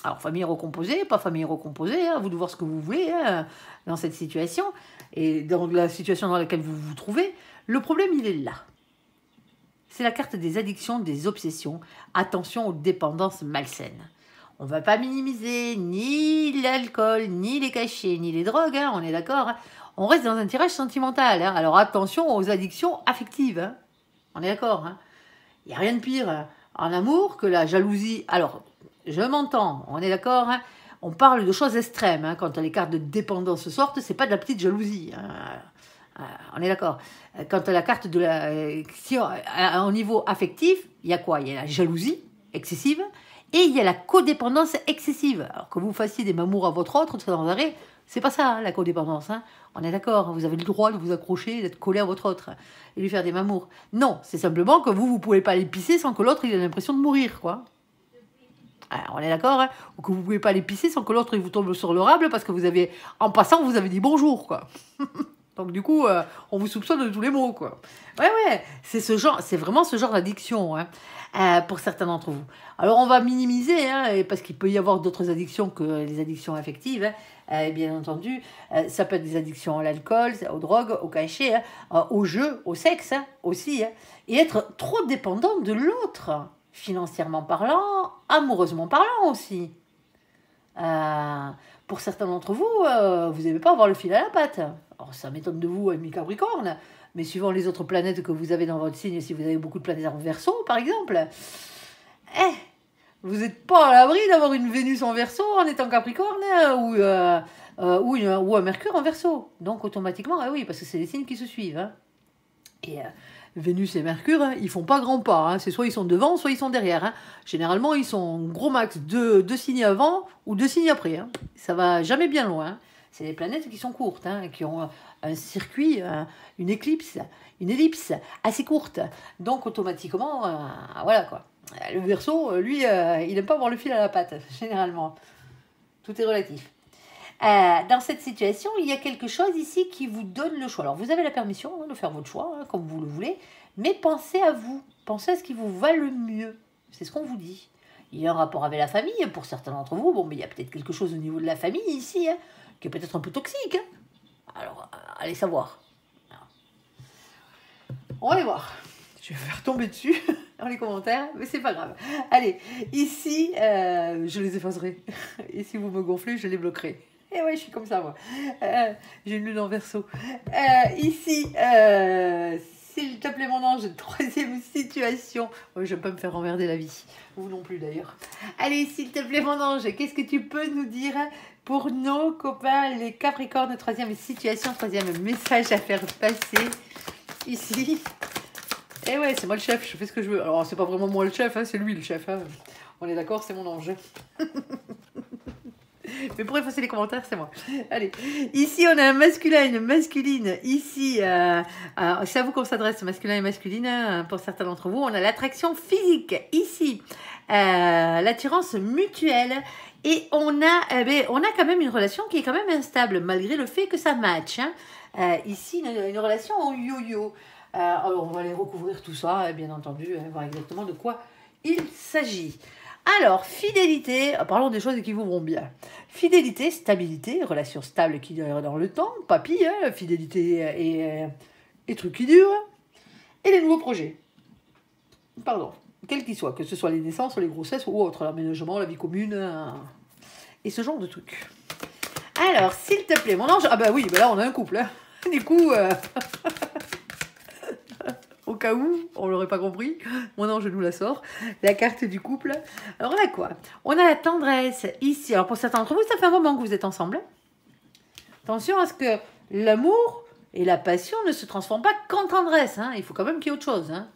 Alors, famille recomposée, pas famille recomposée, hein, vous de voir ce que vous voulez hein, dans cette situation et dans la situation dans laquelle vous vous trouvez. Le problème, il est là. C'est la carte des addictions, des obsessions. Attention aux dépendances malsaines. On ne va pas minimiser ni l'alcool, ni les cachets, ni les drogues, hein, on est d'accord. Hein. On reste dans un tirage sentimental. Hein. Alors, attention aux addictions affectives. Hein. On est d'accord. Hein. Il n'y a rien de pire en amour que la jalousie. Alors, je m'entends, on est d'accord. Hein. On parle de choses extrêmes. Hein. Quand les cartes de dépendance sortent, c'est pas de la petite jalousie. Hein. On est d'accord. Quand la carte de la... si au niveau affectif, il y a quoi? Il y a la jalousie excessive et il y a la codépendance excessive. Alors que vous fassiez des mamours à votre autre, sans arrêt, c'est pas ça, la codépendance. Hein. On est d'accord, vous avez le droit de vous accrocher, d'être collé à votre autre et lui faire des mamours. Non, c'est simplement que vous ne pouvez pas aller pisser sans que l'autre ait l'impression de mourir, quoi. Alors, on est d'accord, hein. Ou que vous ne pouvez pas aller pisser sans que l'autre il vous tombe sur le rable parce que vous avez, en passant, vous avez dit bonjour, quoi. Donc du coup, on vous soupçonne de tous les mots, quoi. Ouais, c'est vraiment ce genre d'addiction, hein, pour certains d'entre vous. Alors on va minimiser, hein, parce qu'il peut y avoir d'autres addictions que les addictions affectives, hein, bien entendu. Ça peut être des addictions à l'alcool, aux drogues, au cachet, hein, au jeu, au sexe, hein, aussi, hein, et être trop dépendant de l'autre, financièrement parlant, amoureusement parlant aussi. Pour certains d'entre vous, vous n'aimez pas avoir le fil à la patte. Alors ça m'étonne de vous, ami Capricorne, mais suivant les autres planètes que vous avez dans votre signe, si vous avez beaucoup de planètes en Verseau, par exemple, vous n'êtes pas à l'abri d'avoir une Vénus en Verseau en étant Capricorne ou un Mercure en Verseau. Donc automatiquement, oui, parce que c'est les signes qui se suivent. Hein. Et Vénus et Mercure, hein, ils font pas grand pas. Hein. C'est soit ils sont devant, soit ils sont derrière. Hein. Généralement, ils sont gros max deux signes avant ou 2 signes après. Hein. Ça va jamais bien loin. Hein. C'est des planètes qui sont courtes, hein, qui ont un circuit, une ellipse assez courte. Donc automatiquement, voilà quoi. Le Verseau, lui, il n'aime pas avoir le fil à la patte, généralement. Tout est relatif. Dans cette situation, il y a quelque chose ici qui vous donne le choix. Alors, vous avez la permission de faire votre choix, hein, comme vous le voulez, mais pensez à vous. Pensez à ce qui vous va le mieux. C'est ce qu'on vous dit. Il y a un rapport avec la famille, pour certains d'entre vous. Bon, mais il y a peut-être quelque chose au niveau de la famille ici, hein, qui est peut-être un peu toxique. Hein. Alors, allez savoir. Alors, on va aller voir. Je vais faire tomber dessus dans les commentaires, mais c'est pas grave. Allez, ici, je les effacerai. Et si vous me gonflez, je les bloquerai. Et ouais, je suis comme ça, moi. J'ai une lune en Verseau. Ici, s'il te plaît, mon ange, 3e situation. Ouais, je ne vais pas me faire emmerder la vie. Vous non plus, d'ailleurs. Allez, s'il te plaît, mon ange, qu'est-ce que tu peux nous dire pour nos copains, les Capricornes, 3e situation, 3e message à faire passer ici. Et ouais, c'est moi le chef, je fais ce que je veux. Alors, c'est pas vraiment moi le chef, hein, c'est lui le chef. Hein. On est d'accord, c'est mon ange. Mais pour effacer les commentaires, c'est moi. Allez, ici on a un masculin et une masculine. Ici, c'est à vous qu'on s'adresse, masculin et masculine, hein, pour certains d'entre vous. On a l'attraction physique. Ici, l'attirance mutuelle. Et on a quand même une relation qui est quand même instable, malgré le fait que ça match. Hein. Ici, une relation en yo-yo. Alors, on va aller recouvrir tout ça, bien entendu, voir exactement de quoi il s'agit. Alors, fidélité, parlons des choses qui vous vont bien. Fidélité, stabilité, relation stable qui dure dans le temps, papy, hein, fidélité et trucs qui durent, et les nouveaux projets. Pardon, quels qu'ils soient, que ce soit les naissances, les grossesses ou autres, l'aménagement, la vie commune, et ce genre de trucs. Alors, s'il te plaît, mon ange, ah bah oui, bah là on a un couple, hein. Du coup... Au cas où, on l'aurait pas compris, mon ange nous la sort, la carte du couple. Alors on a quoi? On a la tendresse ici. Alors pour certains d'entre vous, ça fait un moment que vous êtes ensemble. Attention à ce que l'amour et la passion ne se transforment pas qu'en tendresse. Hein. Il faut quand même qu'il y ait autre chose. Hein.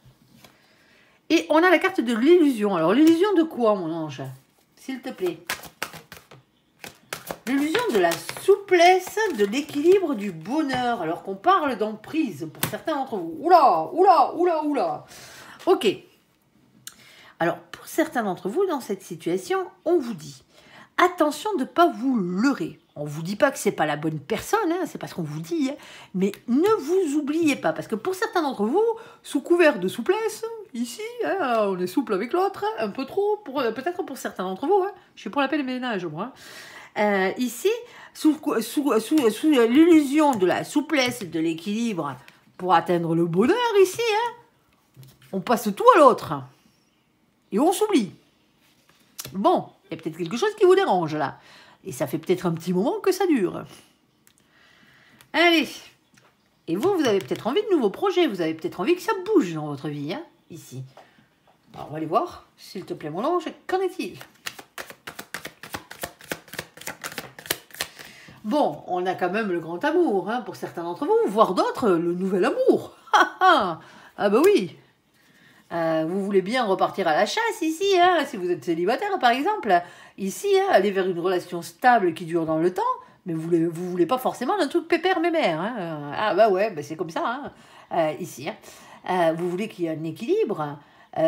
Et on a la carte de l'illusion. Alors l'illusion de quoi, mon ange? S'il te plaît. L'illusion de la souplesse, de l'équilibre, du bonheur, alors qu'on parle d'emprise pour certains d'entre vous. Oula, oula, oula, oula. Ok. Alors, pour certains d'entre vous, dans cette situation, on vous dit, attention de ne pas vous leurrer. On ne vous dit pas que ce n'est pas la bonne personne, hein, c'est pas ce qu'on vous dit, hein, mais ne vous oubliez pas, parce que pour certains d'entre vous, sous couvert de souplesse, ici, hein, on est souple avec l'autre, hein, un peu trop, peut-être pour certains d'entre vous, hein, je suis pour la paix des ménages, moi, hein. Ici, sous l'illusion de la souplesse et de l'équilibre pour atteindre le bonheur, ici, hein, on passe tout à l'autre. Et on s'oublie. Bon, il y a peut-être quelque chose qui vous dérange, là. Et ça fait peut-être un petit moment que ça dure. Allez. Et vous avez peut-être envie de nouveaux projets. Vous avez peut-être envie que ça bouge dans votre vie, hein, ici. Alors, on va aller voir. S'il te plaît, mon ange, qu'en est-il ? Bon, on a quand même le grand amour, hein, pour certains d'entre vous, voire d'autres, le nouvel amour. Ah bah oui. Vous voulez bien repartir à la chasse ici, hein, si vous êtes célibataire par exemple. Ici, hein, aller vers une relation stable qui dure dans le temps, mais vous voulez pas forcément d'un truc pépère mémère. Hein. Ah bah ouais, bah c'est comme ça, hein, ici. Hein. Vous voulez qu'il y ait un équilibre.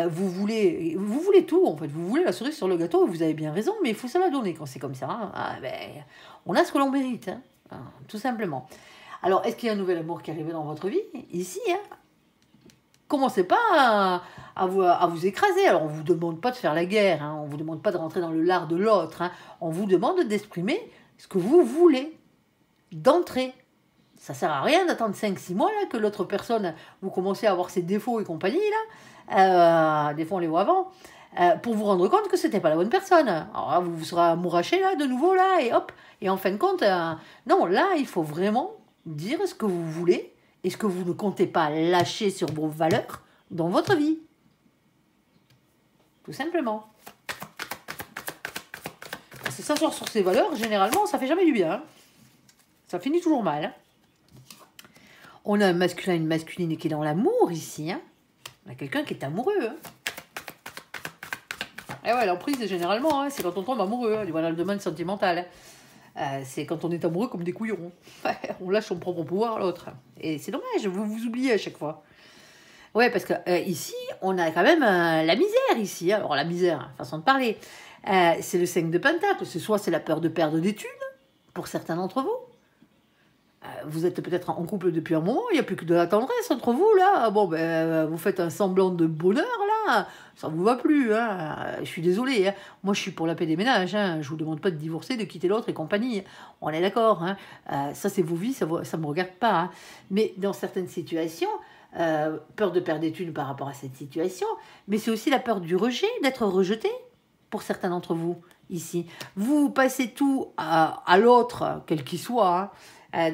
Vous voulez tout, en fait. Vous voulez la cerise sur le gâteau, vous avez bien raison, mais il faut se la donner quand c'est comme ça. Hein. Ah, ben, on a ce que l'on mérite, hein, tout simplement. Alors, est-ce qu'il y a un nouvel amour qui est arrivé dans votre vie? Ici, hein. Commencez pas à vous écraser. Alors, on ne vous demande pas de faire la guerre, hein. On ne vous demande pas de rentrer dans le lard de l'autre. Hein. On vous demande d'exprimer ce que vous voulez, d'entrer. Ça ne sert à rien d'attendre 5-6 mois là, que l'autre personne, vous commencez à avoir ses défauts et compagnie, là. Des fois, on les voit avant. pour vous rendre compte que c'était pas la bonne personne. Alors là, vous serez amouraché là, de nouveau, là, et hop. Et en fin de compte, non, là, il faut vraiment dire ce que vous voulez et ce que vous ne comptez pas lâcher sur vos valeurs dans votre vie. Tout simplement. Parce que s'asseoir sur ses valeurs, généralement, ça fait jamais du bien. Hein. Ça finit toujours mal. Hein. On a un masculin et une masculine qui est dans l'amour ici. Hein. On a quelqu'un qui est amoureux. Hein. Et ouais, l'emprise, généralement, hein, c'est quand on tombe amoureux. Hein. Voilà le domaine sentimental. Hein. C'est quand on est amoureux comme des couillons. On lâche son propre pouvoir à l'autre. Et c'est dommage, vous vous oubliez à chaque fois. Ouais, parce que ici, on a quand même la misère ici. Hein. Alors la misère, façon de parler, c'est le 5 de Pentacle. Soit c'est la peur de perdre des thunes, pour certains d'entre vous. Vous êtes peut-être en couple depuis un moment, il n'y a plus que de la tendresse entre vous, là. Bon, ben, vous faites un semblant de bonheur, là. Ça ne vous va plus, hein. Je suis désolée, hein. Moi, je suis pour la paix des ménages, hein. Je ne vous demande pas de divorcer, de quitter l'autre et compagnie. On est d'accord, hein. Ça, c'est vos vies, ça ne me regarde pas. Hein. Mais dans certaines situations, peur de perdre des thunes par rapport à cette situation, mais c'est aussi la peur du rejet, d'être rejeté, pour certains d'entre vous, ici. Vous passez tout à l'autre, quel qu'il soit, hein.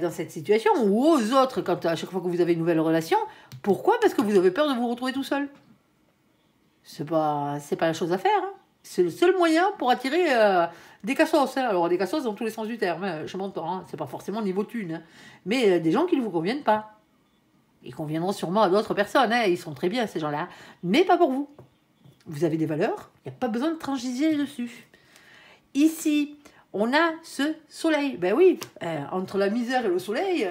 Dans cette situation, ou aux autres, quand à chaque fois que vous avez une nouvelle relation. Pourquoi? Parce que vous avez peur de vous retrouver tout seul. C'est pas la chose à faire. Hein. C'est le seul moyen pour attirer des cassos. Hein. Alors, des cassos dans tous les sens du terme, hein. Je m'entends. Hein. C'est pas forcément niveau thune. Hein. Mais des gens qui ne vous conviennent pas. Ils conviendront sûrement à d'autres personnes. Hein. Ils sont très bien, ces gens-là. Mais pas pour vous. Vous avez des valeurs. Il n'y a pas besoin de transiger dessus. Ici, on a ce soleil. Ben oui, entre la misère et le soleil...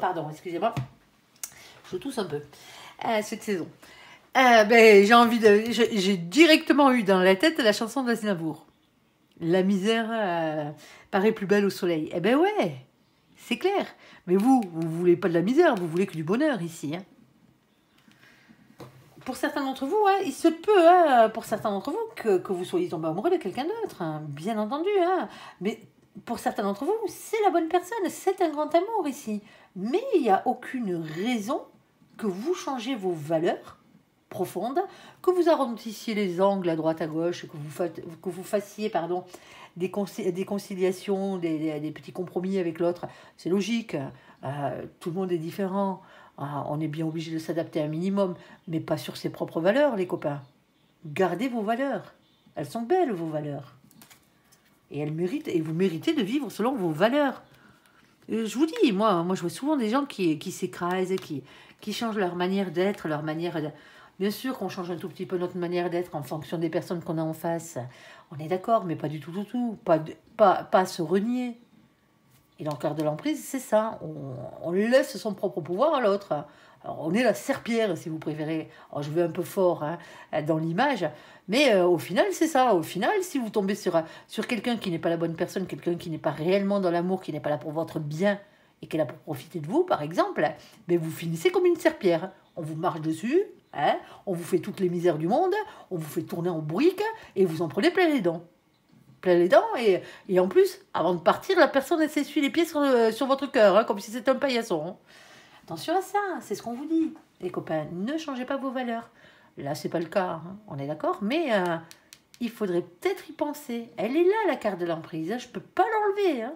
Pardon, excusez-moi. Je tousse un peu. Cette saison. Ben, j'ai directement eu dans la tête la chanson d'Aznavour. La misère paraît plus belle au soleil. Eh ben ouais, c'est clair. Mais vous voulez pas de la misère, vous voulez que du bonheur ici. Hein. Pour certains d'entre vous, hein, il se peut, hein, pour certains d'entre vous, que vous soyez tombé amoureux de quelqu'un d'autre, hein, bien entendu. Hein. Mais pour certains d'entre vous, c'est la bonne personne, c'est un grand amour ici. Mais il n'y a aucune raison que vous changez vos valeurs profondes, que vous arrondissiez les angles à droite à gauche, que vous fassiez des conciliations, des petits compromis avec l'autre. C'est logique, tout le monde est différent. On est bien obligé de s'adapter un minimum, mais pas sur ses propres valeurs, les copains. Gardez vos valeurs. Elles sont belles, vos valeurs. Et vous méritez de vivre selon vos valeurs. Je vous dis, moi je vois souvent des gens qui s'écrasent, qui changent leur manière d'être, leur manière de... Bien sûr qu'on change un tout petit peu notre manière d'être en fonction des personnes qu'on a en face. On est d'accord, mais pas du tout. Pas se renier. Et dans le cadre de l'emprise, c'est ça. On laisse son propre pouvoir à l'autre. Alors, on est la serpillère, si vous préférez. Alors, je vais un peu fort hein, dans l'image. Mais au final, c'est ça. Au final, si vous tombez sur quelqu'un qui n'est pas la bonne personne, quelqu'un qui n'est pas réellement dans l'amour, qui n'est pas là pour votre bien, et qui est là pour profiter de vous, par exemple, mais vous finissez comme une serpillère. On vous marche dessus, hein, on vous fait toutes les misères du monde, on vous fait tourner en bourrique, et vous en prenez plein les dents. Et en plus, avant de partir, la personne elle s'essuie les pieds sur votre cœur, hein, comme si c'était un paillasson. Hein. Attention à ça, c'est ce qu'on vous dit. Les copains, ne changez pas vos valeurs. Là, c'est pas le cas, hein, on est d'accord, mais il faudrait peut-être y penser. Elle est là, la carte de l'emprise, hein, je peux pas l'enlever. Hein.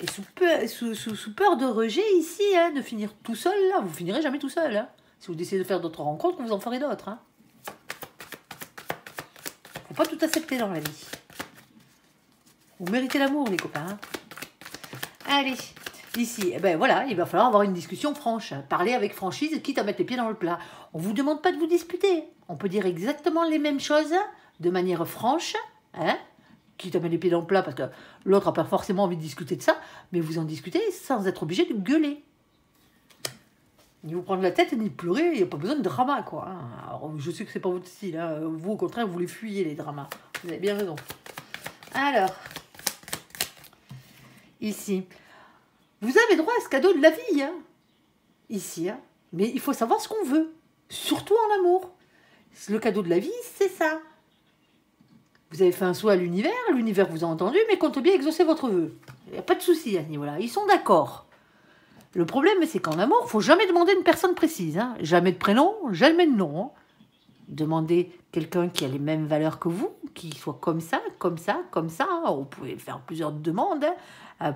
Et sous peur de rejet ici, hein, de finir tout seul, là, vous finirez jamais tout seul. Hein. Si vous décidez de faire d'autres rencontres, vous en ferez d'autres. Hein. Pas tout accepter dans la vie. Vous méritez l'amour, les copains. Hein. Allez, ici, eh ben voilà, il va falloir avoir une discussion franche. Parler avec franchise, quitte à mettre les pieds dans le plat. On ne vous demande pas de vous disputer. On peut dire exactement les mêmes choses de manière franche, hein, quitte à mettre les pieds dans le plat, parce que l'autre n'a pas forcément envie de discuter de ça, mais vous en discutez sans être obligé de gueuler. Ni vous prendre la tête, ni pleurer, il n'y a pas besoin de drama, quoi. Alors, je sais que c'est pas votre style, hein. Vous, au contraire, vous les fuyez, les dramas. Vous avez bien raison. Alors, ici, vous avez droit à ce cadeau de la vie, hein. Ici, hein. Mais il faut savoir ce qu'on veut, surtout en amour. Le cadeau de la vie, c'est ça. Vous avez fait un souhait à l'univers vous a entendu, mais compte bien exaucer votre vœu. Il n'y a pas de souci à ce niveau-là, ils sont d'accord. Le problème, c'est qu'en amour, il ne faut jamais demander une personne précise. Hein. Jamais de prénom, jamais de nom. Hein. Demandez quelqu'un qui a les mêmes valeurs que vous, qui soit comme ça, comme ça, comme ça. Hein. Vous pouvez faire plusieurs demandes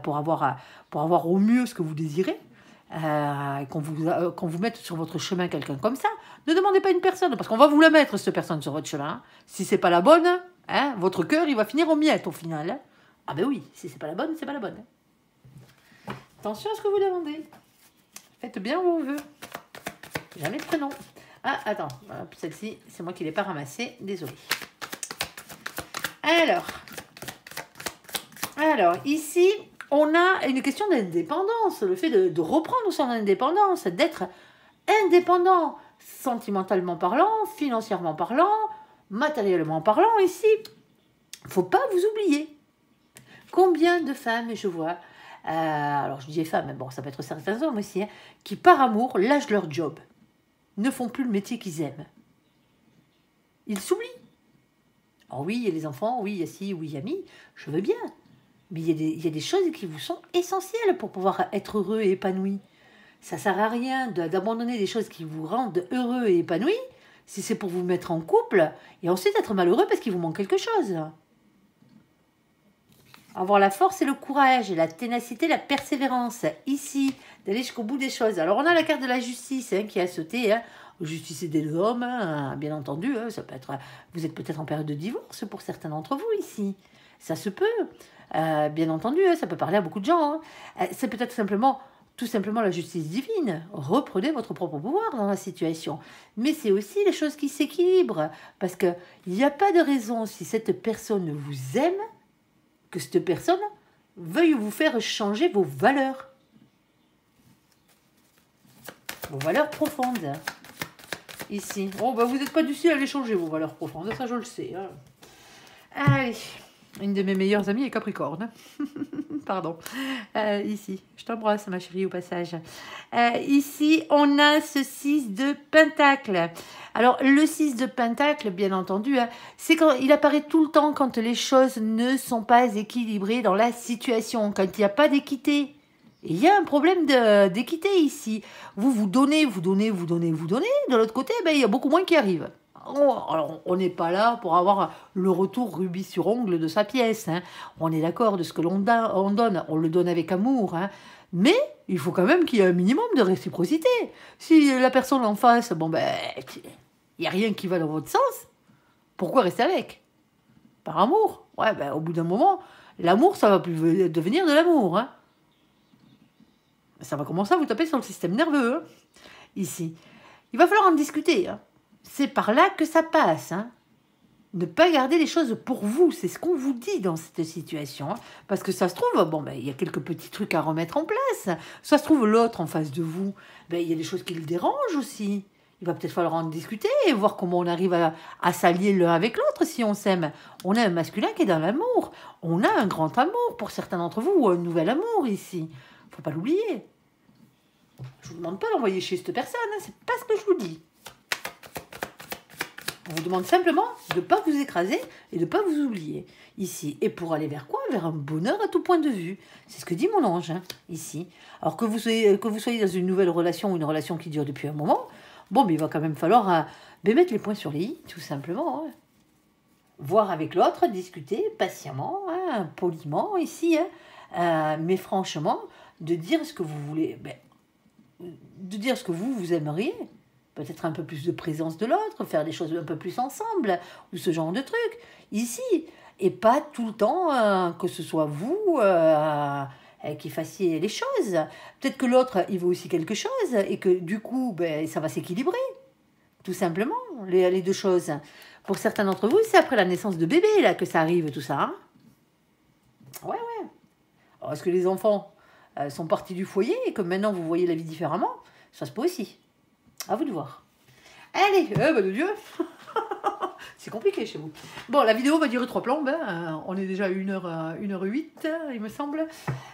pour avoir au mieux ce que vous désirez. Qu'on vous mette sur votre chemin quelqu'un comme ça. Ne demandez pas une personne, parce qu'on va vous la mettre, cette personne, sur votre chemin. Hein. Si c'est pas la bonne, hein, votre cœur, il va finir en miettes au final. Hein. Ah ben oui, si c'est pas la bonne, c'est pas la bonne. Hein. Attention à ce que vous demandez. Faites bien vos vœux. Jamais de prénom. Ah, attends, celle-ci, c'est moi qui ne l'ai pas ramassée. Désolée. Alors, ici, on a une question d'indépendance. Le fait de reprendre son indépendance, d'être indépendant, sentimentalement parlant, financièrement parlant, matériellement parlant, ici. Il ne faut pas vous oublier. Combien de femmes, je vois, alors je dis femmes, mais bon, ça peut être certains hommes aussi, hein, qui par amour lâchent leur job, ne font plus le métier qu'ils aiment. Ils s'oublient. Alors oui, il y a les enfants, oui, il y a ci, oui, il y a mi, je veux bien. Mais il y a des choses qui vous sont essentielles pour pouvoir être heureux et épanoui. Ça ne sert à rien d'abandonner des choses qui vous rendent heureux et épanoui si c'est pour vous mettre en couple et ensuite être malheureux parce qu'il vous manque quelque chose. Avoir la force et le courage, la ténacité, la persévérance, ici, d'aller jusqu'au bout des choses. Alors, on a la carte de la justice hein, qui a sauté, hein, justice des hommes, hein, bien entendu. Hein, ça peut être, vous êtes peut-être en période de divorce pour certains d'entre vous ici. Ça se peut, bien entendu, hein, ça peut parler à beaucoup de gens. Hein. C'est peut-être tout simplement la justice divine. Reprenez votre propre pouvoir dans la situation. Mais c'est aussi les choses qui s'équilibrent. Parce qu'il n'y a pas de raison, si cette personne vous aime, que cette personne veuille vous faire changer vos valeurs. Vos valeurs profondes. Ici. Oh, bah vous n'êtes pas du style à les changer, vos valeurs profondes. Ça, je le sais. Hein. Allez. Une de mes meilleures amies est Capricorne. Pardon. Ici. Je t'embrasse, ma chérie, au passage. Ici, on a ce 6 de Pentacle. Alors, le 6 de Pentacle, bien entendu, hein, c'est quand il apparaît tout le temps quand les choses ne sont pas équilibrées dans la situation, quand il n'y a pas d'équité. Il y a un problème d'équité ici. Vous donnez. De l'autre côté, ben, il y a beaucoup moins qui arrivent. Alors, on n'est pas là pour avoir le retour rubis sur ongle de sa pièce. Hein. On est d'accord de ce que l'on donne. On le donne avec amour. Hein. Mais il faut quand même qu'il y ait un minimum de réciprocité. Si la personne en face, bon ben, il n'y a rien qui va dans votre sens, pourquoi rester avec? Par amour. Ouais, ben, au bout d'un moment, l'amour, ça va plus devenir de l'amour. Hein. Ça va commencer à vous taper sur le système nerveux. Hein. Ici. Il va falloir en discuter. Hein. C'est par là que ça passe. Hein. Ne pas garder les choses pour vous. C'est ce qu'on vous dit dans cette situation. Hein. Parce que ça se trouve, bon, ben, il y a quelques petits trucs à remettre en place. Ça se trouve, l'autre en face de vous, ben, il y a des choses qui le dérangent aussi. Il va peut-être falloir en discuter et voir comment on arrive à s'allier l'un avec l'autre si on s'aime. On a un masculin qui est dans l'amour. On a un grand amour pour certains d'entre vous, ou un nouvel amour ici. Faut pas l'oublier. Je vous demande pas d'envoyer chez cette personne. Hein. C'est pas ce que je vous dis. On vous demande simplement de ne pas vous écraser et de ne pas vous oublier, ici. Et pour aller vers quoi? Vers un bonheur à tout point de vue. C'est ce que dit mon ange, hein, ici. Alors que vous soyez dans une nouvelle relation ou une relation qui dure depuis un moment, bon, mais il va quand même falloir mettre les points sur les i, tout simplement. Hein. Voir avec l'autre, discuter patiemment, hein, poliment, ici. Hein, mais franchement, de dire ce que vous voulez, de dire ce que vous aimeriez. Peut-être un peu plus de présence de l'autre, faire des choses un peu plus ensemble, ou ce genre de trucs, ici. Et pas tout le temps que ce soit vous qui fassiez les choses. Peut-être que l'autre, il veut aussi quelque chose, et que du coup, ben, ça va s'équilibrer. Tout simplement, les deux choses. Pour certains d'entre vous, c'est après la naissance de bébé là, que ça arrive, tout ça. Hein. Ouais. Alors, est-ce que les enfants sont partis du foyer, et que maintenant vous voyez la vie différemment? Ça se peut aussi. À vous de voir. Allez, de Dieu. C'est compliqué chez vous. Bon, la vidéo va durer 3 plombes. Hein. On est déjà à 1h08, il me semble.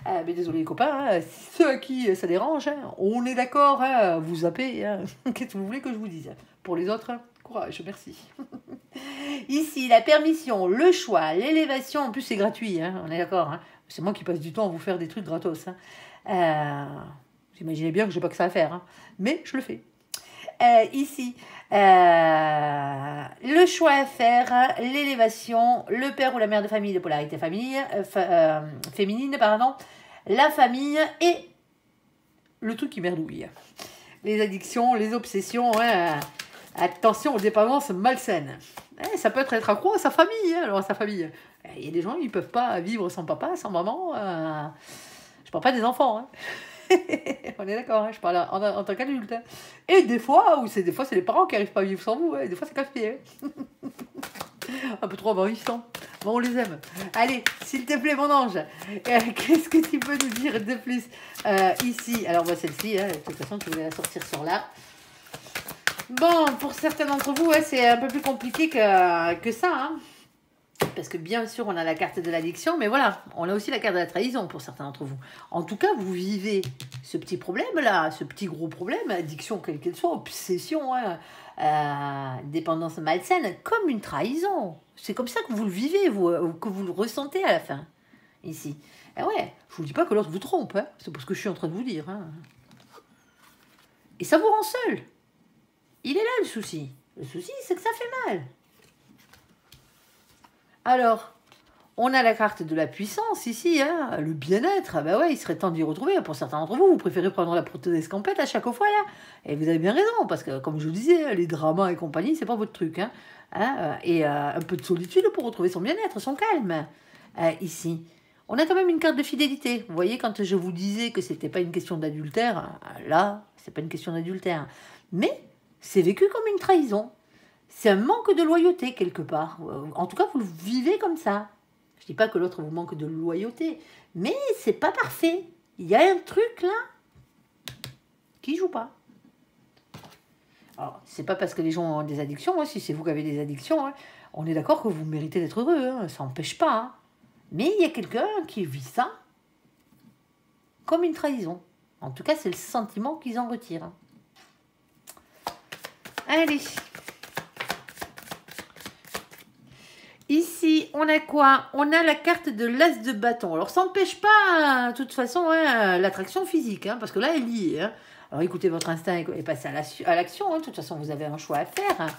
Mais désolé les copains, hein. Ceux à qui ça dérange, hein. On est d'accord, hein. Vous zappez. Hein. Qu'est-ce que vous voulez que je vous dise? Pour les autres, courage, merci. Ici, la permission, le choix, l'élévation, en plus c'est gratuit, hein. On est d'accord. Hein. C'est moi qui passe du temps à vous faire des trucs gratos. Hein. Vous imaginez bien que je n'ai pas que ça à faire, hein. Mais je le fais. Ici, le choix à faire, l'élévation, le père ou la mère de famille, de polarité féminine, pardon, la famille et le truc qui merdouille. Les addictions, les obsessions, hein. Attention aux dépendances malsaines. Ça peut être accro à sa famille. Hein. Alors, à sa famille, il y a des gens, ils ne peuvent pas vivre sans papa, sans maman. Je parle pas des enfants. Hein. On est d'accord, hein, je parle en tant qu'adulte. Hein. Et des fois, c'est les parents qui n'arrivent pas à vivre sans vous. Hein. Des fois, c'est casse-pied. Hein. Un peu trop envahissant. Bon, on les aime. Allez, s'il te plaît, mon ange, qu'est-ce que tu peux nous dire de plus ici? Alors, moi, celle-ci, hein, de toute façon, tu voulais la sortir sur là. Bon, pour certains d'entre vous, ouais, c'est un peu plus compliqué que ça. Hein. Parce que bien sûr, on a la carte de l'addiction, mais voilà, on a aussi la carte de la trahison pour certains d'entre vous. En tout cas, vous vivez ce petit problème-là, ce petit gros problème, addiction quelle qu'elle soit, obsession, hein, dépendance malsaine, comme une trahison. C'est comme ça que vous le vivez, que vous le ressentez à la fin, ici. Et ouais, je vous dis pas que l'autre vous trompe, hein, c'est pour ce que je suis en train de vous dire. Hein. Et ça vous rend seul. Il est là le souci. Le souci, c'est que ça fait mal. Alors, on a la carte de la puissance ici, hein, le bien-être. Ben ouais, il serait temps d'y retrouver. Pour certains d'entre vous, vous préférez prendre la prothèse escampette à chaque fois là. Et vous avez bien raison, parce que comme je vous disais, les dramas et compagnie, c'est pas votre truc. Hein. Et un peu de solitude pour retrouver son bien-être, son calme. Ici, on a quand même une carte de fidélité. Vous voyez, quand je vous disais que c'était pas une question d'adultère, là, c'est pas une question d'adultère. Mais c'est vécu comme une trahison. C'est un manque de loyauté quelque part. En tout cas, vous le vivez comme ça. Je ne dis pas que l'autre vous manque de loyauté, mais c'est pas parfait. Il y a un truc là qui joue pas. Alors, c'est pas parce que les gens ont des addictions, hein, si c'est vous qui avez des addictions, hein, on est d'accord que vous méritez d'être heureux, hein, ça n'empêche pas. Hein. Mais il y a quelqu'un qui vit ça comme une trahison. En tout cas, c'est le sentiment qu'ils en retirent. Hein. Allez. Ici, on a quoi? On a la carte de l'as de bâton. Alors, ça n'empêche pas, de toute façon, hein, l'attraction physique, hein, parce que là, elle y est. Hein. Alors, écoutez votre instinct et passez à l'action. Hein. De toute façon, vous avez un choix à faire. Hein.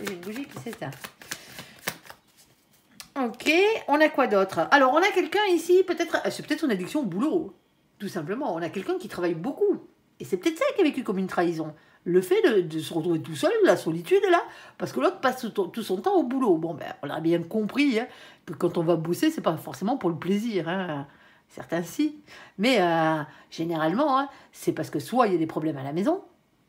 J'ai une bougie qui s'éteint. Ok, on a quoi d'autre? Alors, on a quelqu'un ici, peut-être, c'est peut-être une addiction au boulot, tout simplement. On a quelqu'un qui travaille beaucoup. Et c'est peut-être ça qui a vécu comme une trahison. Le fait de se retrouver tout seul, la solitude, là, parce que l'autre passe tout son temps au boulot. Bon, ben, on a bien compris hein, que quand on va bosser, c'est pas forcément pour le plaisir. Hein. Certains si. Mais généralement, hein, c'est parce que soit il y a des problèmes à la maison,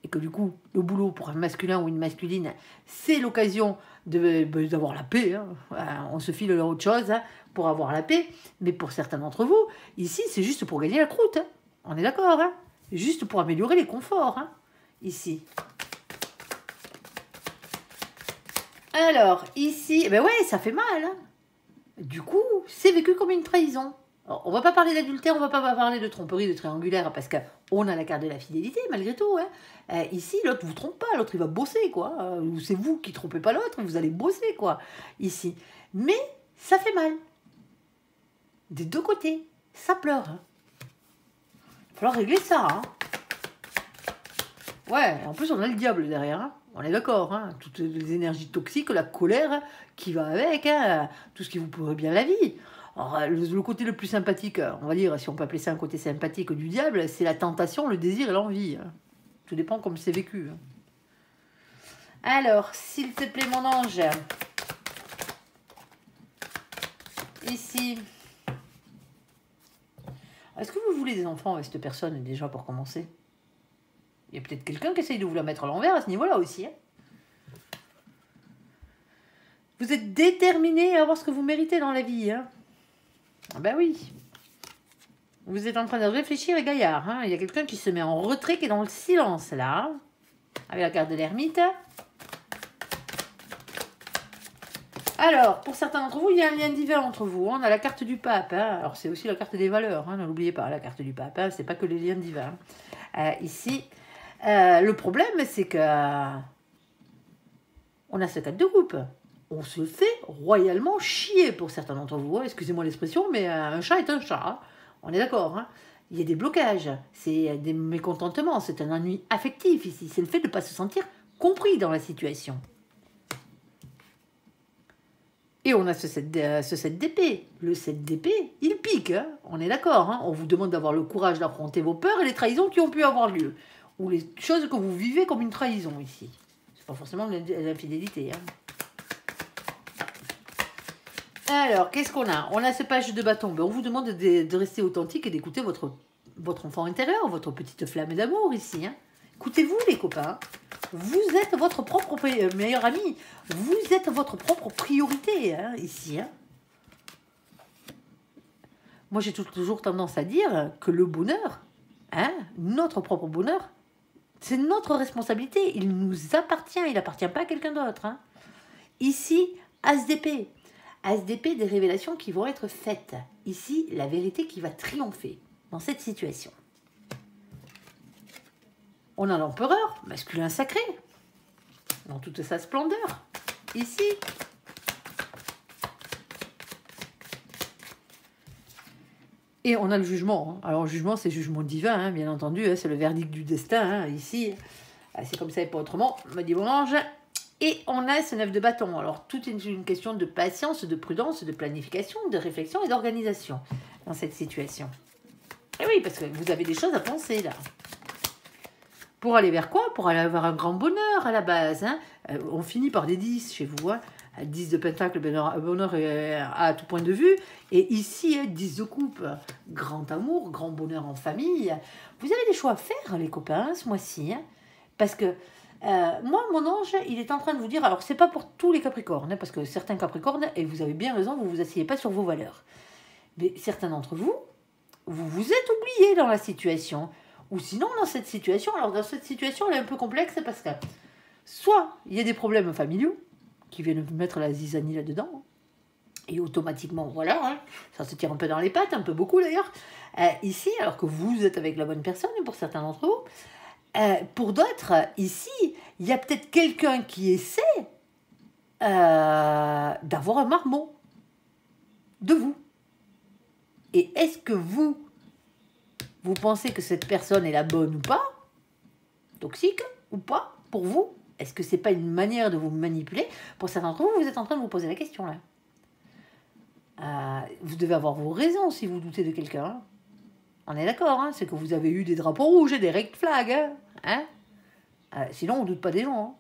et que du coup, le boulot pour un masculin ou une masculine, c'est l'occasion d'avoir la paix. Hein. On se file autre chose hein, pour avoir la paix. Mais pour certains d'entre vous, ici, c'est juste pour gagner la croûte. Hein. On est d'accord, hein. Juste pour améliorer les conforts. Hein. Ici. Alors, ici, ben ouais, ça fait mal. Hein. Du coup, c'est vécu comme une trahison. Alors, on va pas parler d'adultère, on va pas parler de tromperie, de triangulaire, parce qu'on a la carte de la fidélité, malgré tout. Hein. Ici, l'autre vous trompe pas, l'autre il va bosser, quoi. C'est vous qui trompez pas l'autre, vous allez bosser, quoi. Ici. Mais ça fait mal. Des deux côtés. Ça pleure. Hein. Il va falloir régler ça, hein. Ouais, en plus on a le diable derrière, hein. On est d'accord, hein. Toutes les énergies toxiques, la colère qui va avec, hein. Tout ce qui vous pourrait bien la vie. Alors, le côté le plus sympathique, on va dire, si on peut appeler ça un côté sympathique du diable, c'est la tentation, le désir et l'envie. Hein. Tout dépend comme c'est vécu. Hein. Alors, s'il te plaît mon ange, ici, est-ce que vous voulez des enfants avec cette personne déjà pour commencer? Il y a peut-être quelqu'un qui essaye de vous la mettre à l'envers à ce niveau-là aussi. Hein. Vous êtes déterminé à avoir ce que vous méritez dans la vie. Hein. Ah ben oui. Vous êtes en train de réfléchir, gaillard. Hein. Il y a quelqu'un qui se met en retrait, qui est dans le silence, là. Avec la carte de l'ermite. Alors, pour certains d'entre vous, il y a un lien divin entre vous. On a la carte du pape. Hein. Alors, c'est aussi la carte des valeurs. Hein. Ne l'oubliez pas, la carte du pape. Hein. C'est pas que les liens divins. Ici... le problème, c'est que on a ce cas de groupe. On se fait royalement chier pour certains d'entre vous. Excusez-moi l'expression, mais un chat est un chat. Hein. On est d'accord. Hein. il y a des blocages, c'est des mécontentements, c'est un ennui affectif ici. C'est le fait de ne pas se sentir compris dans la situation. Et on a ce 7 d'épée. Le 7 d'épée, il pique, hein, on est d'accord. Hein. On vous demande d'avoir le courage d'affronter vos peurs et les trahisons qui ont pu avoir lieu. Ou les choses que vous vivez comme une trahison ici. C'est pas forcément l'infidélité. Hein. Alors, qu'est-ce qu'on a? On a ce page de bâton. Ben, on vous demande de rester authentique et d'écouter votre enfant intérieur, votre petite flamme d'amour ici. Hein. Écoutez-vous les copains. Vous êtes votre propre meilleur ami. Vous êtes votre propre priorité hein, ici. Hein. Moi, j'ai toujours tendance à dire que le bonheur, hein, notre propre bonheur, c'est notre responsabilité. Il nous appartient. Il n'appartient pas à quelqu'un d'autre. Hein. Ici, As d'épée. As d'épée, des révélations qui vont être faites. Ici, la vérité qui va triompher dans cette situation. On a l'empereur, masculin sacré, dans toute sa splendeur. Ici. Et on a le jugement. Hein. Alors, le jugement, c'est jugement divin, hein, bien entendu. Hein, c'est le verdict du destin, hein, ici. C'est comme ça et pas autrement, me dit mon ange. Et on a ce 9 de bâton. Alors, tout est une question de patience, de prudence, de planification, de réflexion et d'organisation dans cette situation. Et oui, parce que vous avez des choses à penser, là. Pour aller vers quoi? Pour aller avoir un grand bonheur, à la base. Hein. On finit par des 10 chez vous. Hein. 10 de pentacle, bonheur à tout point de vue. Et ici, 10 de coupe. Grand amour, grand bonheur en famille. Vous avez des choix à faire, les copains, ce mois-ci. Hein. Parce que moi, mon ange, il est en train de vous dire, alors c'est pas pour tous les Capricornes, hein, parce que certains Capricornes, et vous avez bien raison, vous vous asseyez pas sur vos valeurs. Mais certains d'entre vous, vous vous êtes oubliés dans la situation. Ou sinon, dans cette situation, alors dans cette situation, elle est un peu complexe parce que soit il y a des problèmes familiaux qui viennent mettre la zizanie là-dedans, et automatiquement, voilà, hein, ça se tire un peu dans les pattes, un peu beaucoup d'ailleurs, ici, alors que vous êtes avec la bonne personne, pour certains d'entre vous. Pour d'autres, ici, il y a peut-être quelqu'un qui essaie d'avoir un marmot de vous. Et est-ce que vous pensez que cette personne est la bonne ou pas? Toxique ou pas pour vous? Est-ce que c'est pas une manière de vous manipuler? Pour certains d'entre vous, vous êtes en train de vous poser la question là. Vous devez avoir vos raisons si vous doutez de quelqu'un. Hein. On est d'accord, hein, c'est que vous avez eu des drapeaux rouges et des red flags. Hein, sinon, on ne doute pas des gens. Hein.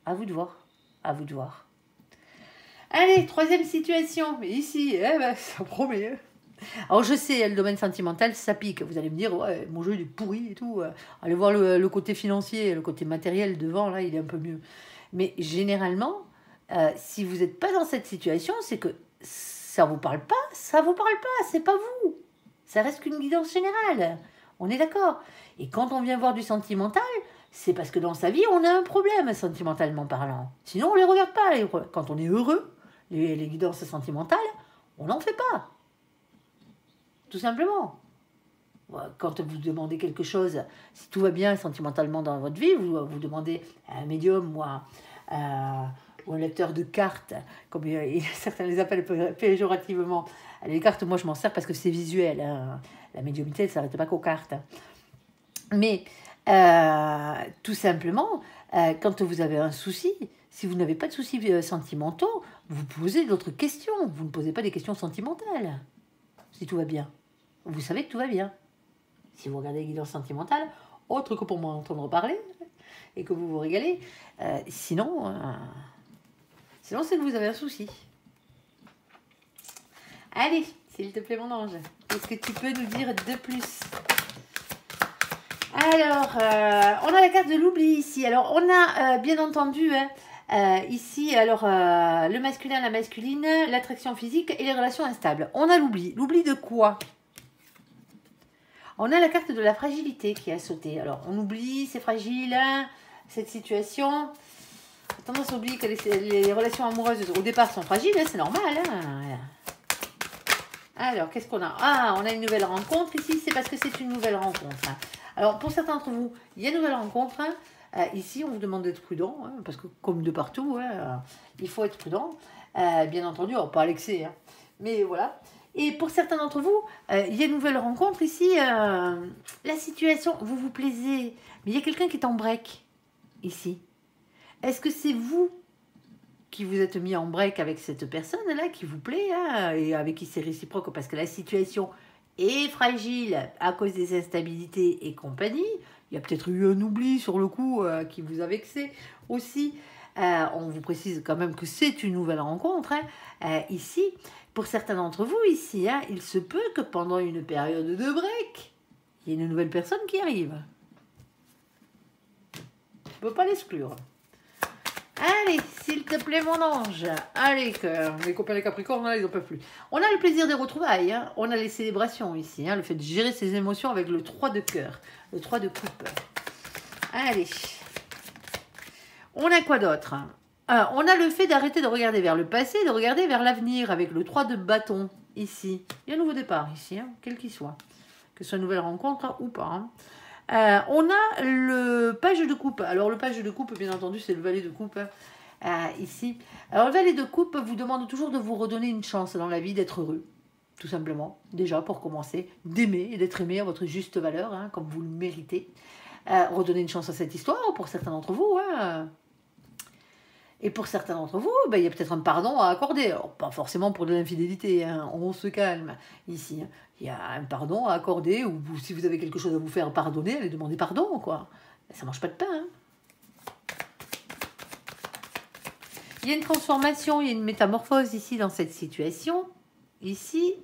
À vous de voir. À vous de voir. Allez, troisième situation. Mais ici, ça promet. Hein. Alors, je sais, le domaine sentimental, ça pique. Vous allez me dire, ouais, mon jeu, il est pourri et tout. Allez voir le côté financier, le côté matériel devant, là, il est un peu mieux. Mais généralement, si vous n'êtes pas dans cette situation, c'est que ça ne vous parle pas, ça ne vous parle pas, c'est pas vous. Ça reste qu'une guidance générale. On est d'accord. Et quand on vient voir du sentimental, c'est parce que dans sa vie, on a un problème sentimentalement parlant. Sinon, on ne les regarde pas. Quand on est heureux, les guidances sentimentales, on n'en fait pas. Tout simplement. Quand vous demandez quelque chose, si tout va bien sentimentalement dans votre vie, vous demandez à un médium ou un lecteur de cartes, comme certains les appellent péjorativement. Les cartes, moi, je m'en sers parce que c'est visuel. Hein. La médiumnité, elle ne s'arrête pas qu'aux cartes. Mais, tout simplement, quand vous avez un souci, si vous n'avez pas de soucis sentimentaux, vous posez d'autres questions. Vous ne posez pas des questions sentimentales. Si tout va bien. Vous savez que tout va bien. Si vous regardez les guidances sentimentales, autre que pour m'entendre parler, et que vous vous régalez, sinon, c'est que vous avez un souci. Allez, s'il te plaît, mon ange, qu'est-ce que tu peux nous dire de plus? Alors, on a la carte de l'oubli ici. Alors, on a bien entendu ici, alors, le masculin, la masculine, l'attraction physique et les relations instables. On a l'oubli. L'oubli de quoi? On a la carte de la fragilité qui a sauté. Alors, on oublie, c'est fragile, hein, cette situation. On a tendance à oublier que les relations amoureuses, au départ, sont fragiles, hein, c'est normal. Hein. Alors, qu'est-ce qu'on a? Ah, on a une nouvelle rencontre ici, c'est parce que c'est une nouvelle rencontre. Hein. Alors, pour certains d'entre vous, il y a une nouvelle rencontre. Hein. Ici, on vous demande d'être prudent, hein, parce que comme de partout, hein, il faut être prudent. Bien entendu, pas à l'excès, hein, mais voilà. Et pour certains d'entre vous, il y a une nouvelle rencontre ici. La situation, vous vous plaisez, mais il y a quelqu'un qui est en break ici. Est-ce que c'est vous qui vous êtes mis en break avec cette personne-là qui vous plaît hein, et avec qui c'est réciproque parce que la situation est fragile à cause des instabilités et compagnie. Il y a peut-être eu un oubli sur le coup qui vous a vexé aussi. On vous précise quand même que c'est une nouvelle rencontre ici. Pour certains d'entre vous ici, hein, il se peut que pendant une période de break, il y ait une nouvelle personne qui arrive. Je ne peux pas l'exclure. Allez, s'il te plaît, mon ange. Allez, cœur. Les copains les Capricornes, là, ils n'en peuvent plus. On a le plaisir des retrouvailles. Hein. On a les célébrations ici. Hein, le fait de gérer ses émotions avec le 3 de cœur. Le 3 de coupe. Allez. On a quoi d'autre? On a le fait d'arrêter de regarder vers le passé et de regarder vers l'avenir avec le 3 de bâton ici. Il y a un nouveau départ ici, hein, quel qu'il soit. Que ce soit une nouvelle rencontre hein, ou pas. Hein. On a le page de coupe. Alors le page de coupe, bien entendu, c'est le valet de coupe ici. Alors le valet de coupe vous demande toujours de vous redonner une chance dans la vie, d'être heureux, tout simplement. Déjà pour commencer, d'aimer et d'être aimé à votre juste valeur, hein, comme vous le méritez. Redonner une chance à cette histoire pour certains d'entre vous. Hein. Et pour certains d'entre vous, ben, il y a peut-être un pardon à accorder. Alors, pas forcément pour de l'infidélité, hein, on se calme ici. Il y a un pardon à accorder, ou si vous avez quelque chose à vous faire pardonner, allez demander pardon, quoi. Ça ne mange pas de pain. Hein. Il y a une transformation, il y a une métamorphose ici dans cette situation. Ici.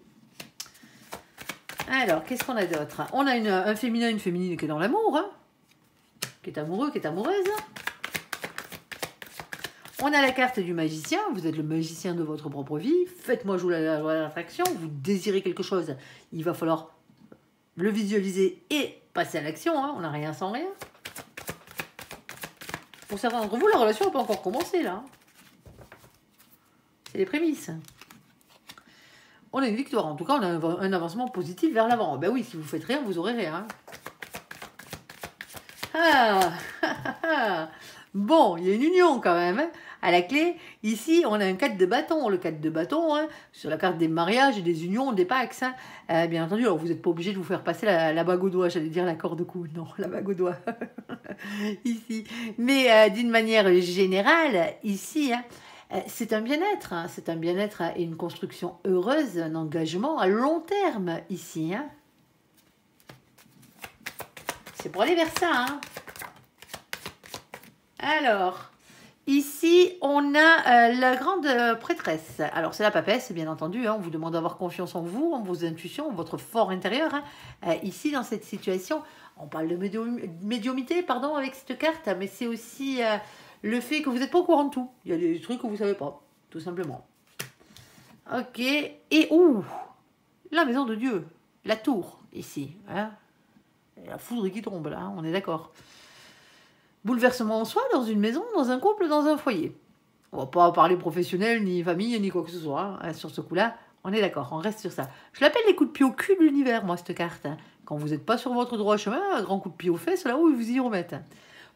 Alors, qu'est-ce qu'on a d'autre? On a un féminin, une féminine qui est dans l'amour, hein, qui est amoureux, qui est amoureuse. On a la carte du magicien, vous êtes le magicien de votre propre vie, faites-moi jouer la loi de l'attraction, vous désirez quelque chose, il va falloir le visualiser et passer à l'action, hein, on n'a rien sans rien. Pour certains d'entre vous, la relation n'a pas encore commencé là. C'est les prémices. On a une victoire, en tout cas on a un avancement positif vers l'avant. Ben oui, si vous faites rien, vous aurez rien. Ah bon, il y a une union quand même. Hein. À la clé, ici, on a un 4 de bâton. Le 4 de bâton, hein, sur la carte des mariages et des unions, des pax. Hein. Bien entendu, alors vous n'êtes pas obligé de vous faire passer la bague au doigt. J'allais dire la corde au cou. Non, la bague au doigt. Ici. Mais d'une manière générale, ici, hein, c'est un bien-être. Hein, c'est un bien-être et une construction heureuse, un engagement à long terme ici. Hein. C'est pour aller vers ça. Hein. Alors, ici, on a la grande prêtresse. Alors, c'est la papesse, bien entendu. Hein, on vous demande d'avoir confiance en vous, en vos intuitions, en votre fort intérieur. Hein. Ici, dans cette situation, on parle de médiumité, pardon, avec cette carte, mais c'est aussi le fait que vous n'êtes pas au courant de tout. Il y a des trucs que vous ne savez pas, tout simplement. Ok. Et, la maison de Dieu, la tour, ici. Hein. La foudre qui tombe, là, hein, on est d'accord. Bouleversement en soi, dans une maison, dans un couple, dans un foyer. On va pas parler professionnel, ni famille, ni quoi que ce soit. Hein. Sur ce coup-là, on est d'accord, on reste sur ça. Je l'appelle les coups de pied au cul de l'univers, moi, cette carte. Hein. Quand vous n'êtes pas sur votre droit chemin, un grand coup de pied aux fesses, là où ils vous y remettent. Hein.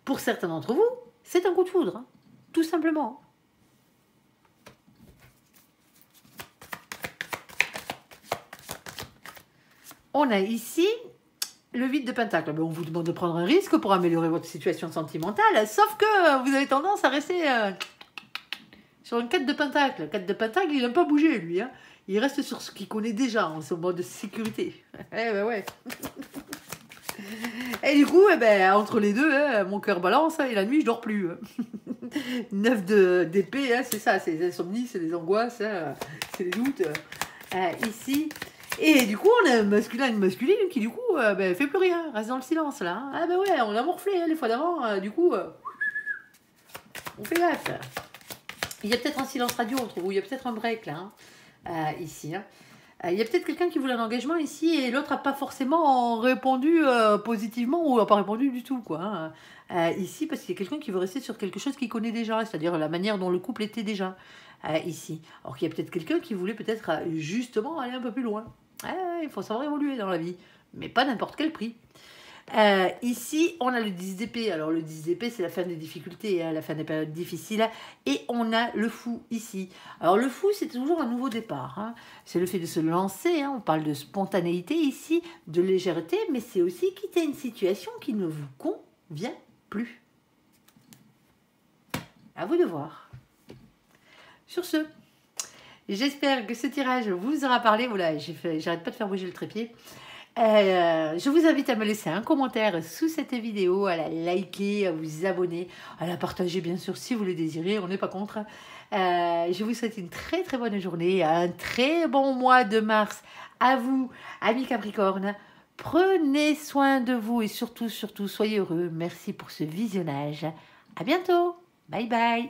Pour certains d'entre vous, c'est un coup de foudre. Hein. Tout simplement. On a ici... le vide de pentacle, ben, on vous demande de prendre un risque pour améliorer votre situation sentimentale, sauf que vous avez tendance à rester sur une 4 de pentacle. Le 4 de pentacle, il n'a pas bougé, lui. Hein. Il reste sur ce qu'il connaît déjà, en son mode de sécurité. Eh ben ouais. Et du coup, eh ben, entre les deux, hein, mon cœur balance, hein, et la nuit, je dors plus. 9 d'épée, hein, c'est ça, c'est les insomnies, c'est les angoisses, hein, c'est les doutes. Ici... Et du coup, on a un masculin et une masculine qui, du coup, ben, fait plus rien, reste dans le silence, là. Hein. Ah ben ouais, on a morflé hein, les fois d'avant, du coup, on fait gaffe. Il y a peut-être un silence radio entre vous, il y a peut-être un break, là, hein, ici. Hein. Il y a peut-être quelqu'un qui voulait un engagement ici et l'autre n'a pas forcément répondu positivement ou n'a pas répondu du tout, quoi. Hein. Ici, parce qu'il y a quelqu'un qui veut rester sur quelque chose qu'il connaît déjà, c'est-à-dire la manière dont le couple était déjà ici. Alors qu'il y a peut-être quelqu'un qui voulait peut-être justement aller un peu plus loin. Il faut savoir évoluer dans la vie, mais pas n'importe quel prix. Ici, on a le 10 d'épée. Alors, le 10 d'épée, c'est la fin des difficultés, hein, la fin des périodes difficiles. Et on a le fou ici. Alors, le fou, c'est toujours un nouveau départ. Hein. C'est le fait de se lancer. Hein. On parle de spontanéité ici, de légèreté, mais c'est aussi quitter une situation qui ne vous convient plus. À vous de voir. Sur ce, j'espère que ce tirage vous aura parlé. Voilà, j'arrête pas de faire bouger le trépied. Je vous invite à me laisser un commentaire sous cette vidéo, à la liker, à vous abonner, à la partager bien sûr si vous le désirez, on n'est pas contre. Je vous souhaite une très très bonne journée, un très bon mois de mars à vous, amis Capricorne. Prenez soin de vous et surtout, soyez heureux. Merci pour ce visionnage. À bientôt. Bye bye.